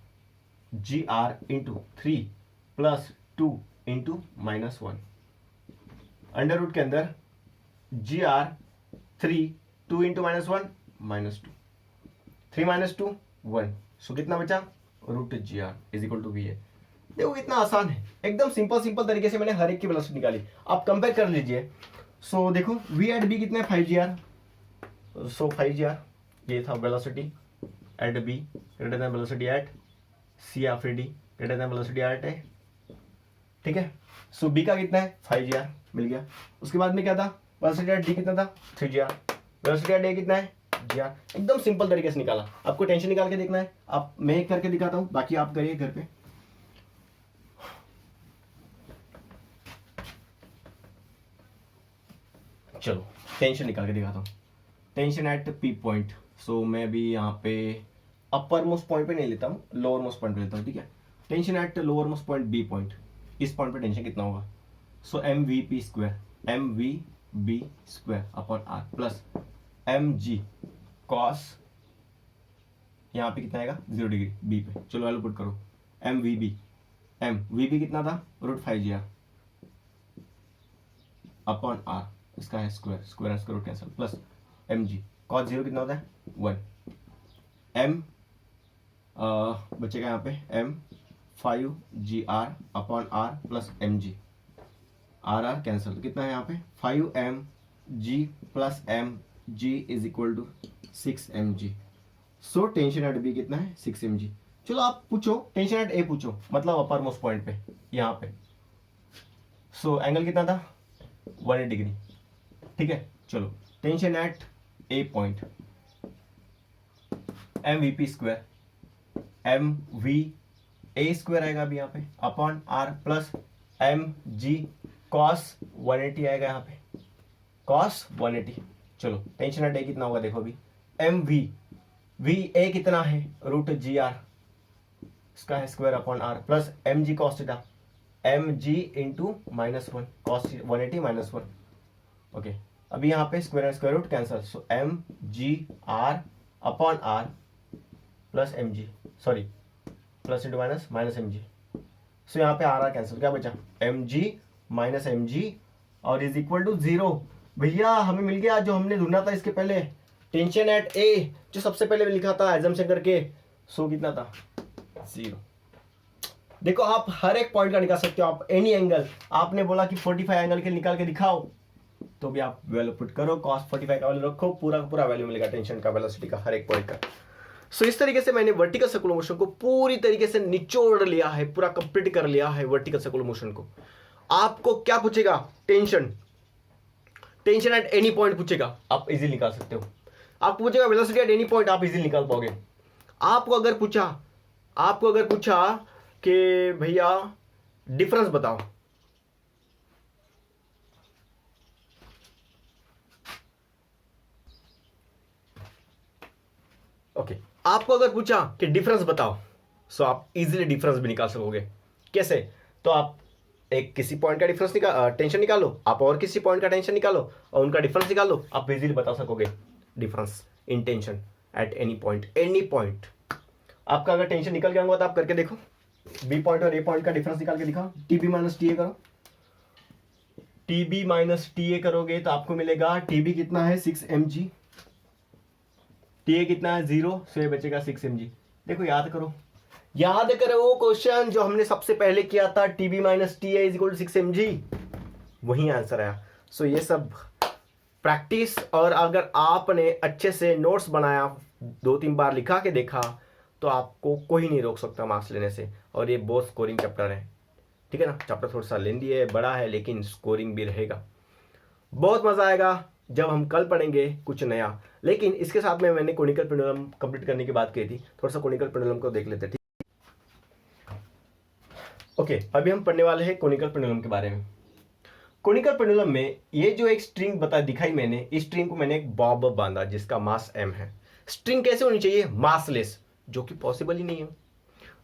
g r into 3 plus 2 into -1, under root के अंदर जी आर 3 2 इंटू -1 -2, 3 -2 1, सो कितना बचा root g r is equal to v a. देखो कितना आसान है, एकदम सिंपल तरीके से मैंने हर एक की वेलोसिटी निकाली, आप कंपेयर कर लीजिए। सो देखो वी एट बी कितना है 5 g are, so 5 g r ये था velocity at B greater than velocity at C या फिर D greater than velocity at A, ठीक है। सो बी का कितना है 5 जी आर मिल गया, उसके बाद में क्या था वेलोसिटी एट डी कितना था 3 g are, velocity at A कितना है जी आर, एकदम सिंपल तरीके से निकाला। आपको टेंशन निकाल के देखना है, आप मैं एक करके दिखाता हूं, बाकी आप करिए घर पे। चलो टेंशन निकाल के दिखाता हूँ, टेंशन एट पी पॉइंट। सो मैं भी यहाँ पे अपर मोस्ट पॉइंट पे नहीं लेता हूँ, लोअर मोस्ट पॉइंट पे लेता हूँ, ठीक है। Tension at lower most point B point, इस पॉइंट पे टेंशन कितना होगा, so m V P square, M v B square upon are plus M G cos, यहाँ पे कितना आएगा 0 डिग्री बी पे, चलो वैल्यू पुट करो, एम वी बी कितना था root 5 g r upon r, इसका है square, square and square root cancel, plus M G cos 0 कितना होता है 1, एम बचेगा यहाँ पे M 5GR upon are plus mg, R are cancel, कितना है यहाँ पे 5mg plus mg is equal to 6mg। So tension at B कितना है 6mg। चलो आप पूछो टेंशन एट ए पूछो, मतलब अपर मोस्ट पॉइंट पे यहाँ पे। सो एंगल कितना था 180 डिग्री, ठीक है। चलो tension at A point M V P square, M V A square आएगा अभी यहाँ पे upon are plus M G cos 180 आएगा यहाँ पे कॉस 180। चलो टेंशन एट ए कितना होगा देखो अभी, एम वी ए कितना है रूट जी आर, इसका है square upon are plus M G cos theta, m g into -1 cos 180 -1। Okay अभी यहाँ पे square root cancel, so m g r upon are plus M g, sorry plus into minus m g. So यहाँ पे r cancel, क्या बचा m g minus m g और is equal to 0। भैया हमें मिल गया जो हमने ढूंढना था इसके पहले, टेंशन एट ए जो सबसे पहले लिखा था एजम्पशन करके। सो कितना था 0। देखो आप हर एक पॉइंट का निकाल सकते हो, आप एनी एंगल, आपने बोला कि 45 एंगल के निकाल के दिखाओ तो भी आप वैल्यू पुट करो, cos 45 का वैल्यू रखो, पूरा का पूरा वैल्यू मिलेगा टेंशन का, वेलोसिटी का, हर एक पॉइंट का। सो इस तरीके से मैंने वर्टिकल सर्कुलर मोशन को पूरी तरीके से निचोड़ लिया है, पूरा कंप्लीट कर लिया है वर्टिकल सर्कुलर मोशन को। आपको क्या पूछेगा टेंशन एट एनी पॉइंट पूछेगा, आप इजीली निकाल सकते हो। आपको पूछेगा वेलोसिटी एट एनी पॉइंट, आप इजीली निकाल पाओगे। आपको अगर पूछा कि भैया डिफरेंस बताओ, ओके आपको अगर पूछा कि डिफरेंस बताओ, सो आप इजीली डिफरेंस भी निकाल सकोगे। कैसे? तो आप एक किसी पॉइंट का डिफरेंस टेंशन निकालो, आप और किसी पॉइंट का टेंशन निकालो और उनका डिफरेंस निकालो, आप इजीली बता सकोगे difference in tension at any point. आपका अगर टेंशन निकल गया होगा तो आप करके देखो, बी पॉइंट और ए पॉइंट का डिफरेंस निकाल के दिखाओ, टीबी माइनस टी ए करो, टीबी माइनस टी ए करोगे तो आपको मिलेगा टीबी कितना है 6mg, टी ए कितना है 0, सो ये बचेगा 6mg। देखो याद करो वो क्वेश्चन जो हमने सबसे पहले किया था, TB minus T A is equal to 6mg, वही आंसर आया। सो ये सब प्रैक्टिस, और अगर आपने अच्छे से नोट्स बनाया, 2-3 बार लिखा के देखा, तो आपको कोई नहीं रोक सकता मार्क्स लेने से। और ये बहुत स्कोरिंग चैप्टर है, ठीक है ना। चैप्टर थोड़ा सा लेंदी है, बड़ा है, लेकिन स्कोरिंग भी रहेगा। बहुत मजा आएगा जब हम कल पढ़ेंगे कुछ नया। लेकिन इसके साथ में मैंने कोनिकल पेंडुलम कंप्लीट करने की बात की थी, थोड़ा सा कोनिकल पेंडुलम को देख लेते, ठीक। ओके अभी हम पढ़ने वाले हैं कोनिकल पेंडुलम के बारे में। कोनिकल पेंडुलम में ये जो एक स्ट्रिंग दिखाई मैंने, इस स्ट्रिंग को मैंने एक बॉब बांधा जिसका मास m है। स्ट्रिंग कैसे होनी चाहिए? मासलेस, जो कि पॉसिबल ही नहीं है।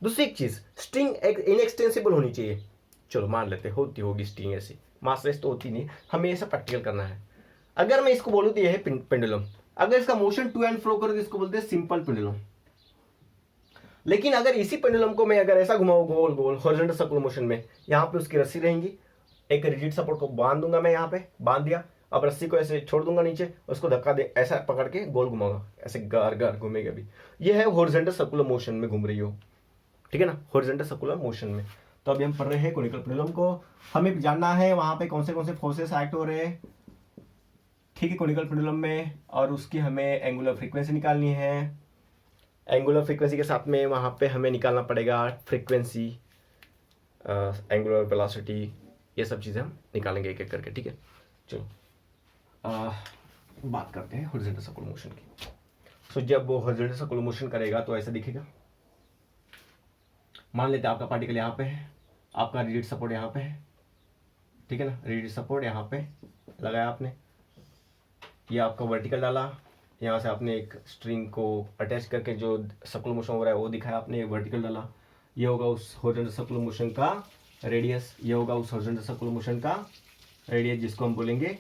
दूसरी एक चीज, स्ट्रिंग इनएक्सटेंसिबल होनी चाहिए। चलो मान लेते होगी स्ट्रिंग ऐसी, मासलेस तो होती नहीं, हमें ये सब प्रैक्टिकल करना है। अगर मैं इसको बोलूँ तो ये है पेंडुलम, अगर इसका मोशन टू एंड फ्रो करो तो इसको बोलते हैं सिंपल पेंडुलम। लेकिन अगर इसी पेंडुलम को मैं अगर ऐसा घुमाऊं गोल गोल हॉरिजॉन्टल सर्कुलर मोशन में, यहाँ पे उसकी रस्सी रहेंगी, एक रिजिड सपोर्ट को बांध दूंगा मैं, यहाँ पे बांध दिया, अब रस्सी को ऐसे छोड़ दूंगा नीचे, उसको धक्का दे, ऐसा पकड़ के गोल घुमाऊंगा, ऐसे गार गार घूमेगी। अभी ये है हॉरिजॉन्टल सर्कुलर मोशन में घूम रही हो, ठीक है ना, हॉरिजॉन्टल सर्कुलर मोशन में। तो अभी हम पढ़ रहे हैं कोनिकल पेंडुलम को, हमें जानना है वहां पे कौन से फोर्सेस एक्ट हो रहे हैं, ठीक है, कोनिकल पेंडुलम में। और उसकी हमें एंगुलर फ्रीक्वेंसी निकालनी है। एंगुलर फ्रीक्वेंसी के साथ में वहाँ पे हमें निकालना पड़ेगा फ्रीक्वेंसी, एंगुलर वेलोसिटी, ये सब चीज़ें हम निकालेंगे एक एक करके, ठीक है। चलो बात करते हैं हॉरिजॉन्टल सर्कुलर मोशन की। सो जब वो हॉरिजॉन्टल सर्कुलर मोशन करेगा तो ऐसा दिखेगा। मान लेते हैं आपका पार्टिकल यहाँ पे है, आपका रिजिड सपोर्ट यहाँ पे है, ठीक है ना, रिजिड सपोर्ट यहाँ पे लगाया आपने, ये आपका वर्टिकल डाला, यहाँ से आपने एक स्ट्रिंग को अटैच करके जो सर्कुलर मोशन हो रहा है वो दिखाया आपने, वर्टिकल डाला, ये होगा उस हॉरिजॉन्टल सर्कुलर मोशन का रेडियस, ये होगा उस हॉरिजॉन्टल सर्कुलर मोशन का रेडियस जिसको हम बोलेंगे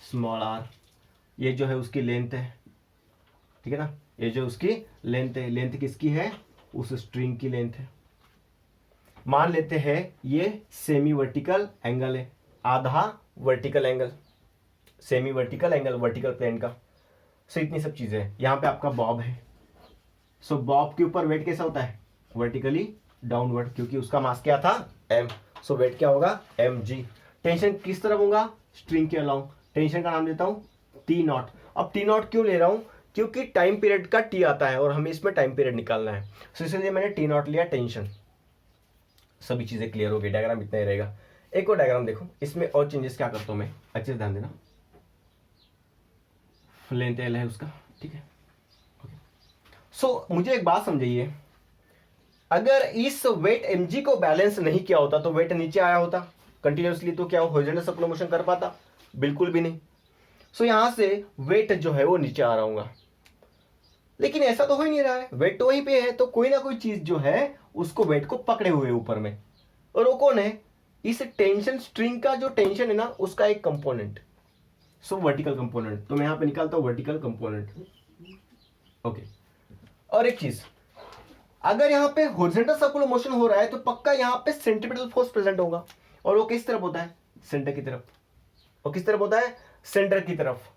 स्मॉल आर। ये जो है उसकी लेंथ है, ठीक है ना, ये जो उसकी लेंथ है, लेंथ किसकी है? उस स्ट्रिंग की लेंथ है। मान लेते हैं ये सेमी वर्टिकल एंगल है, आधा vertical angle, semi vertical angle vertical plane का। सो इतनी सब चीजें हैं। यहाँ पे आपका बॉब है, सो बॉब के ऊपर वेट कैसा होता है? वर्टिकली डाउनवर्ड, क्योंकि उसका मास क्या था m, सो वेट क्या होगा mg। टेंशन किस तरफ होगा स्ट्रिंग के अलाउंग, टेंशन का नाम देता हूं टी नॉट। अब टी नॉट क्यों ले रहा हूं, क्योंकि टाइम पीरियड का टी आता है और हमें इसमें टाइम पीरियड निकालना है, सो इसलिए मैंने टी नॉट लिया टेंशन। सभी चीजें क्लियर हो गई, डायग्राम इतना ही रहेगा। एक और डायग्राम देखो, इसमें और चेंजेस क्या करता हूं मैं, अच्छे से ध्यान देना। लेंथ एल है उसका, ठीक है। सो मुझे एक बात समझाइए, अगर इस वेट mg को बैलेंस नहीं किया होता तो वेट नीचे आया होता कंटिन्यूसली, तो क्या हॉरिजॉन्टल सर्कुलर मोशन कर पाता, बिल्कुल भी नहीं। सो यहां से वेट जो है वो नीचे आ रहा होगा, लेकिन ऐसा तो हो ही नहीं रहा है, वेट तो वहीं पे है, तो कोई ना कोई चीज जो है उसको वेट को पकड़े हुए ऊपर में, और वो कौन है, इस टेंशन स्ट्रिंग का जो टेंशन है ना उसका एक कंपोनेंट, सो वर्टिकल कंपोनेंट। तो मैं यहां पे निकालता हूं वर्टिकल कंपोनेंट, ओके। और एक चीज, अगर यहां पे हॉरिजॉन्टल सर्कुलर मोशन हो रहा है तो पक्का यहां पे सेंट्रीपिटल फोर्स प्रेजेंट होगा, और वो किस तरफ होता है, सेंटर की तरफ। और किस तरफ होता है, सेंटर की तरफ।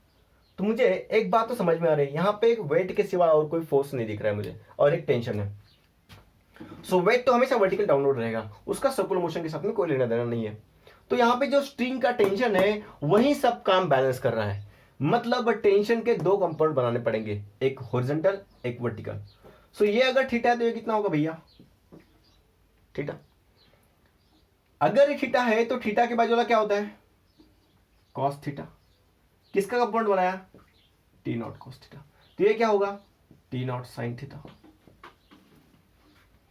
तो मुझे एक बात तो समझ में आ रही है, यहां पे एक वेट के सिवा और कोई फोर्स नहीं दिख रहा है मुझे, और एक टेंशन है। सो वेट तो हमेशा वर्टिकल डाउनवर्ड रहेगा, उसका सर्कुलर मोशन के साथ में कोई लेना देना नहीं है। तो यहां पे जो स्ट्रिंग का टेंशन है वही सब काम बैलेंस कर रहा है, मतलब टेंशन के दो कंपोनेंट बनाने पड़ेंगे, एक हॉरिजॉन्टल एक वर्टिकल। सो ये अगर थीटा है तो ये कितना होगा भैया, थीटा। अगर ये थीटा है तो थीटा के बाजू वाला क्या होता है, कॉस थीटा। किसका कंपोनेंट बनाया, टी नॉट कॉस थीटा, तो ये क्या होगा, टी नॉट साइन थीटा।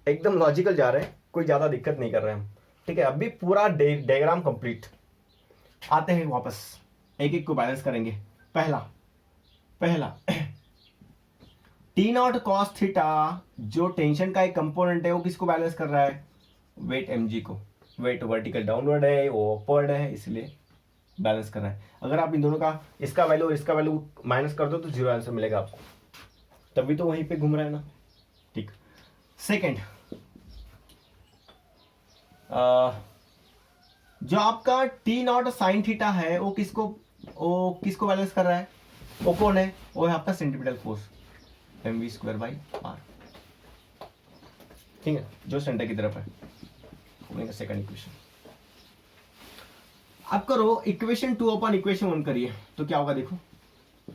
एकदम लॉजिकल जा रहे हैं, कोई ज्यादा दिक्कत नहीं कर रहे हैं हम, ठीक है। अभी पूरा डायग्राम कंप्लीट। आते हैं वापस, एक एक को बैलेंस करेंगे। पहला टी नॉट कॉस थीटा जो टेंशन का एक कंपोनेंट है वो किसको बैलेंस कर रहा है, वेट mg को। वेट वर्टिकल डाउनवर्ड है, वो अपवर्ड है, इसलिए बैलेंस कर रहा है। अगर आप इन दोनों का इसका वैल्यू और इसका वैल्यू माइनस कर दो तो जीरो आंसर मिलेगा आपको, तभी तो वहीं पे घूम रहा है ना, ठीक। सेकेंड, जो आपका टी नॉट साइन थीटा है वो किसको बैलेंस कर रहा है, वो कौन है, वो है आपका सेंट्रीपिटल फोर्स mv²/r, ठीक है, जो सेंटर की तरफ है। सेकंड इक्वेशन आप करो, इक्वेशन 2 अपॉन इक्वेशन 1 करिए तो क्या होगा देखो,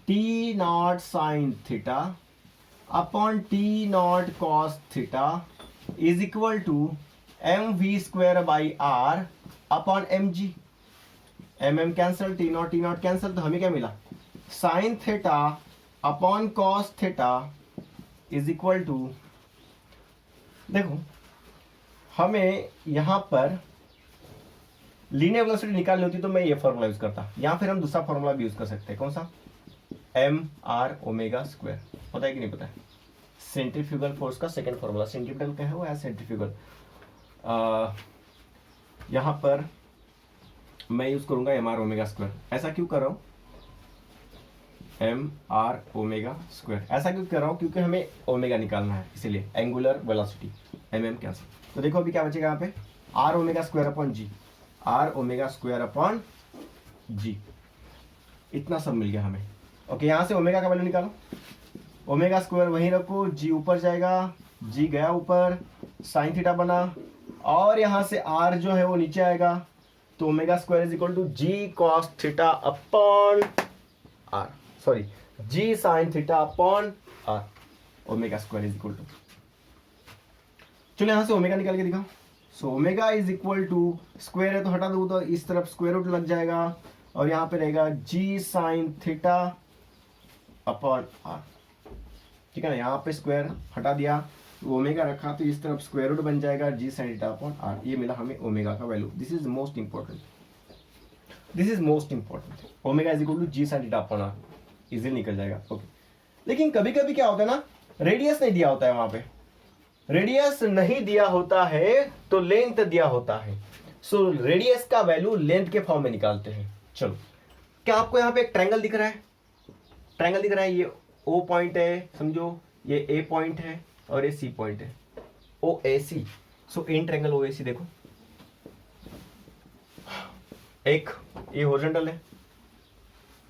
T naught sine theta upon T naught cos theta is equal to mv²/r upon mg। mm cancel, T naught cancel, तो हमें क्या मिला, sine theta upon cos theta is equal to, देखो हमें यहां पर लीनियर वेलोसिटी निकालनी होती तो मैं ये फॉर्मूला यूज करता, या फिर हम दूसरा फॉर्मूला भी यूज कर सकते हैं, कौन सा, mr⍵²। पता है कि नहीं पता है, सेंट्रीफ्यूगल फोर्स का सेकंड फॉर्मूला, सेंट्रीपिटल का है वो, सेंट्रीफ्यूगल। यहां पर मैं यूज करूंगा mr⍵²। ऐसा क्यों कर रहा हूं, mr⍵², ऐसा क्यों कर रहा हूं, क्योंकि हमें ओमेगा निकालना है, इसीलिए एंगुलर वेलोसिटी mm कैंसिल। तो देखो अभी क्या बचेगा यहाँ पे, r⍵² upon g, r⍵² upon g, इतना सब मिल गया हमें। ओके, यहां से ओमेगा का वैल्यू निकालो, ⍵² वहीं रखो, g ऊपर जाएगा, g गया ऊपर, साइन थीटा बना, और यहां से r जो है वो नीचे आएगा, तो ⍵² is equal to g cos theta upon r, sorry g sin theta upon r, ⍵² is equal to, चलो यहां से ओमेगा निकाल के दिखाओ। So omega is equal to, square है तो हटा दो तो इस तरफ स्क्वायर रूट लग जाएगा, और यहां पे रहेगा g sin theta upon r, ठीक है ना। यहाँ पे स्क्वायर हटा दिया, ओमेगा रखा तो इस तरफ स्क्वायर रूट बन जाएगा g sin theta upon r, ये मिला हमें ओमेगा का value. This is most important, this is most important, omega is equal to g sin theta upon r, easily निकल जाएगा। ओके, लेकिन कभी कभी क्या होता है ना, रेडियस नहीं दिया होता है, वहां पे रेडियस नहीं दिया होता है तो लेंथ दिया होता है, सो रेडियस का वैल्यू लेंथ के फॉर्म में निकालते हैं। चलो, क्या आपको यहाँ पे एक ट्रायंगल दिख रहा है, ट्रायंगल दिख रहा है, ये O पॉइंट है समझो, ये A पॉइंट है और ये C पॉइंट है, OAC। So in triangle OAC देखो, एक ये हॉरिजॉन्टल है,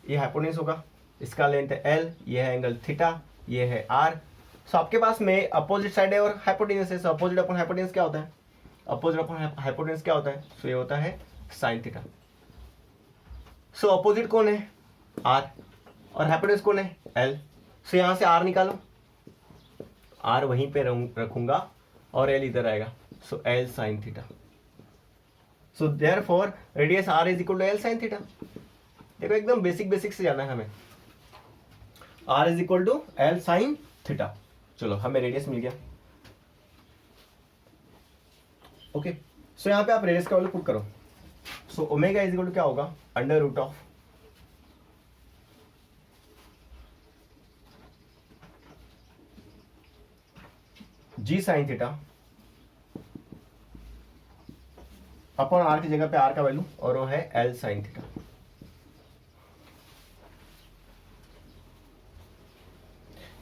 ये हाइपोटेन्यूज होगा, इसका लेंथ है L, ये है एंगल थीटा, ये है R। सो आपके पास में अपोजिट साइड है और हाइपोटेन्यूज है। सो अपोजिट अपॉन हाइपोटेन्यूज क्या होता है? अपोजिट अपॉन हाइपोटेन्यूज क्या होता है? सो ये होता है साइन थीटा। सो अपोजिट कौन है? r, और हाइपोटेन्यूज कौन है? l। सो यहां से r निकालो, r वहीं पे रखूंगा और l इधर आएगा। So l sine theta. So therefore radius r is equal to l sine theta. देखो एकदम बेसिक से जाना है हमें। r is equal to l sine theta. चलो हमें रेडियस मिल गया। ओके, सो यहां पे आप रेडियस का वैल्यू पुट करो। So omega is equal to क्या होगा? Under root of g sine theta upon r की जगह पे r का वैल्यू और वो है l साइन थीटा।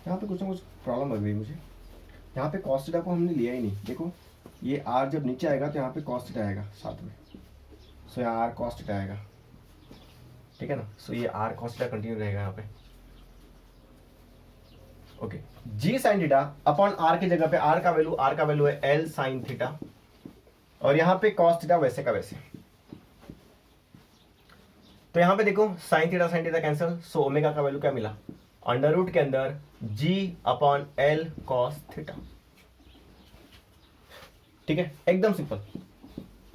यहाँ पे कुछ ना कुछ प्रॉब्लम लग गई मुझे। यहाँ पे cos थीटा को हमने लिया ही नहीं। देखो ये r जब नीचे आएगा तो यहाँ पे cos थीटा आएगा साथ में। सो यहाँ r cos थीटा आएगा, ठीक है ना। सो ये r cos थीटा कंटिन्यू रहेगा यहाँ पे। Okay, g sine theta upon r की जगह पे r का वैल्यू है l साइन थीटा और यहाँ पे cos थीटा वैसे का वैसे। तो यहाँ पे देखो sine theta cancel. So omega का वैल्यू क्या मिला? अंडर रूट के अंदर g upon l cos theta. ठीक है, एकदम सिंपल।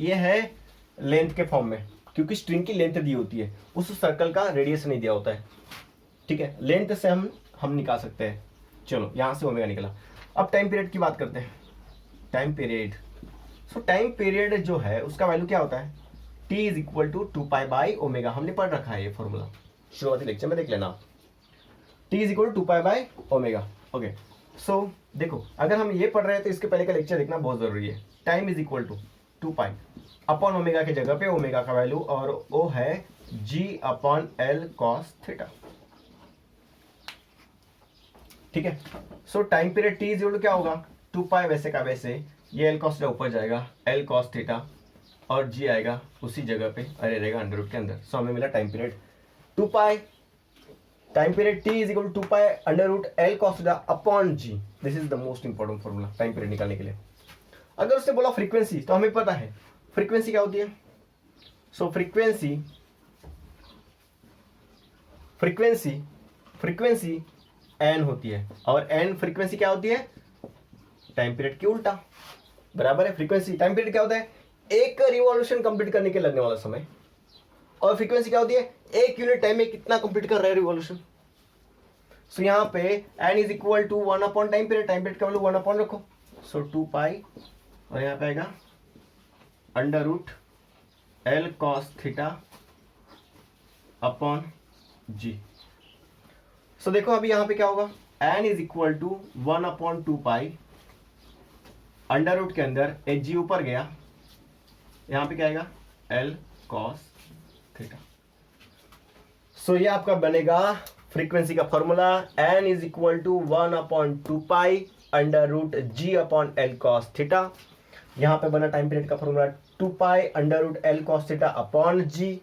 ये है लेंथ के फॉर्म में, क्योंकि स्ट्रिंग की लेंथ दी होती है, उस सर्कल का रेडियस नहीं दिया होता है। ठीक है, लेंथ से हम निकाल सकते हैं। चलो यहां से ओमेगा निकला। अब टाइम पीरियड की बात करते हैं। Time period, so time period जो है उसका वैल्यू क्या होता है? t is equal to 2 by omega. हमने पढ़ रखा है ये फॉर्मूला, शुरुआती लेक्चर में देख लेना। t is equal to 2 by omega. Okay, so देखो अगर हम ये पढ़ रहे हैं तो इसके पहले का लेक्चर देखना बहुत जरूरी है। Time is equal to 2 pi upon omega की जगह पे ओमेगा का वैल्यू और वो है g upon l cos theta. ठीक है, so time period t is equal to क्या होगा? 2 पाई वैसे का वैसे, ये l cos थीटा ऊपर जाएगा, l cos थीटा और g आएगा उसी जगह पे, अरे रहेगा अंडर रूट के अंदर। सो हमें मिला time period 2 pi. Time period t is equal to 2 pi under root l cos theta upon g। This is the most important formula time period निकालने के लिए। अगर उसने बोला फ्रीक्वेंसी, तो हमें पता है फ्रीक्वेंसी क्या होती है। सो फ्रीक्वेंसी n होती है और n फ्रीक्वेंसी क्या होती है? टाइम पीरियड की उल्टा, बराबर है। फ्रीक्वेंसी टाइम पीरियड क्या होता है? एक रिवॉल्यूशन कंप्लीट करने के लगने वाला समय, और फ्रीक्वेंसी क्या होती है? एक यूनिट टाइम में कितना कंप्लीट कर रहा है रिवॉल्यूशन। सो यहाँ पे n is equal to 1 upon time period का वैल्यू 1 अपॉन रखो। सो 2 पाई और यहाँ पे आएगा under root l cos theta upon g। So देखो अभी यहाँ पे क्या होगा? n is equal to 1 upon 2 pi under root के अंदर एक g ऊपर गया, यहाँ पे क्या आएगा? l cos theta. सो ये आपका बनेगा फ्रीक्वेंसी का formula, n is equal to 1 upon 2 pi under root g upon l cos theta. यहाँ पे बना टाइम पीरियड का formula 2 pi under root l cos theta upon g,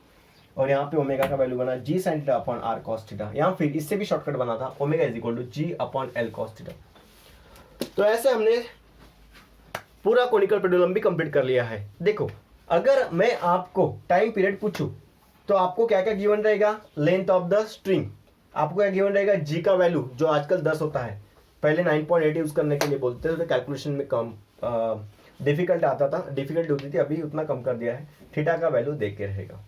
और यहाँ पे ओमेगा का वैल्यू बना g sin theta upon r cos theta. यहाँ फिर इससे भी शॉर्टकट बना था omega is equal to g upon l cos theta. तो ऐसे हमने पूरा कोनिकल पेंडुलम भी कंप्लीट कर लिया है। देखो अगर मैं आपको टाइम पीरियड पूछूं तो आपको क्या क्या गिवन रहेगा? लेंथ ऑफ द स्ट्रिंग, आपको क्या गिवन रहेगा? g का वैल्यू जो आजकल 10 होता है, पहले 9.8 यूज करने के लिए बोलते थे, तो कैलकुलेशन में कम डिफिकल्ट आता था, डिफिकल्ट होती थी, अभी उतना कम कर दिया है। थीटा का वैल्यू देख के रहेगा।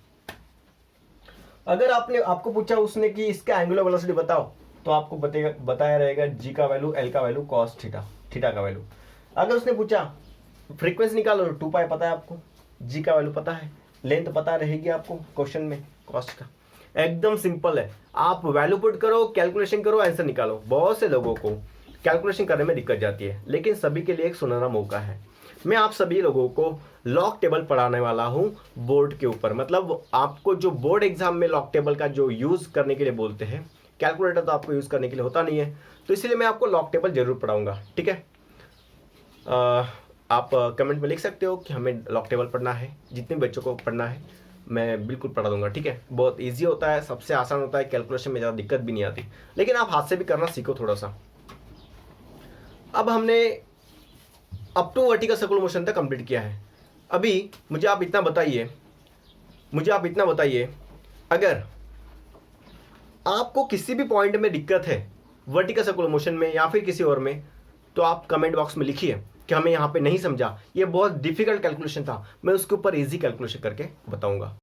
अगर आपको पूछा उसने कि इसका एंगुलर वेलोसिटी बताओ, तो आपको बताया रहेगा g का वैल्यू, l का वैल्यू, cos थीटा, थीटा का वैल्यू। अगर उसने पूछा फ्रीक्वेंसी निकालो, 2 पाई पता है आपको, g का वैल्यू पता है, लेंथ पता रहेगी आपको क्वेश्चन में कॉस्ट का। एकदम सिंपल है, आप वैल्यू पुट करो, कैलकुलेशन करो, आंसर निकालो। बहुत से लोगों को कैलकुलेशन करने में दिक्कत जाती है, लेकिन सभी के लिए एक सुनहरा मौका है। मैं आप सभी लोगों को लॉग टेबल पढ़ाने वाला हूं बोर्ड के ऊपर। मतलब आपको जो बोर्ड एग्जाम में लॉग टेबल का जो यूज करने के लिए बोलते हैं, कैलकुलेटर तो आपको यूज करने के लिए होता नहीं है, तो इसलिए मैं आपको लॉग टेबल जरूर पढ़ाऊंगा। ठीक है, आप कमेंट में लिख सकते हो कि हमें लॉग टेबल पढ़ना है, जितने बच्चों को पढ़ना है मैं बिल्कुल पढ़ा दूंगा। ठीक है, बहुत ईजी होता है, सबसे आसान होता है, कैलकुलेशन में ज़्यादा दिक्कत भी नहीं आती, लेकिन आप हाथ से भी करना सीखो थोड़ा सा। अब हमने up to vertical circular motion तक कंप्लीट किया है। अभी मुझे आप इतना बताइए, अगर आपको किसी भी पॉइंट में दिक्कत है वर्टिकल सर्कुलर मोशन में या फिर किसी और में, तो आप कमेंट बॉक्स में लिखिए कि हमें यहाँ पे नहीं समझा, ये बहुत डिफिकल्ट कैलकुलेशन था, मैं उसके ऊपर इजी कैलकुलेशन करके बताऊंगा।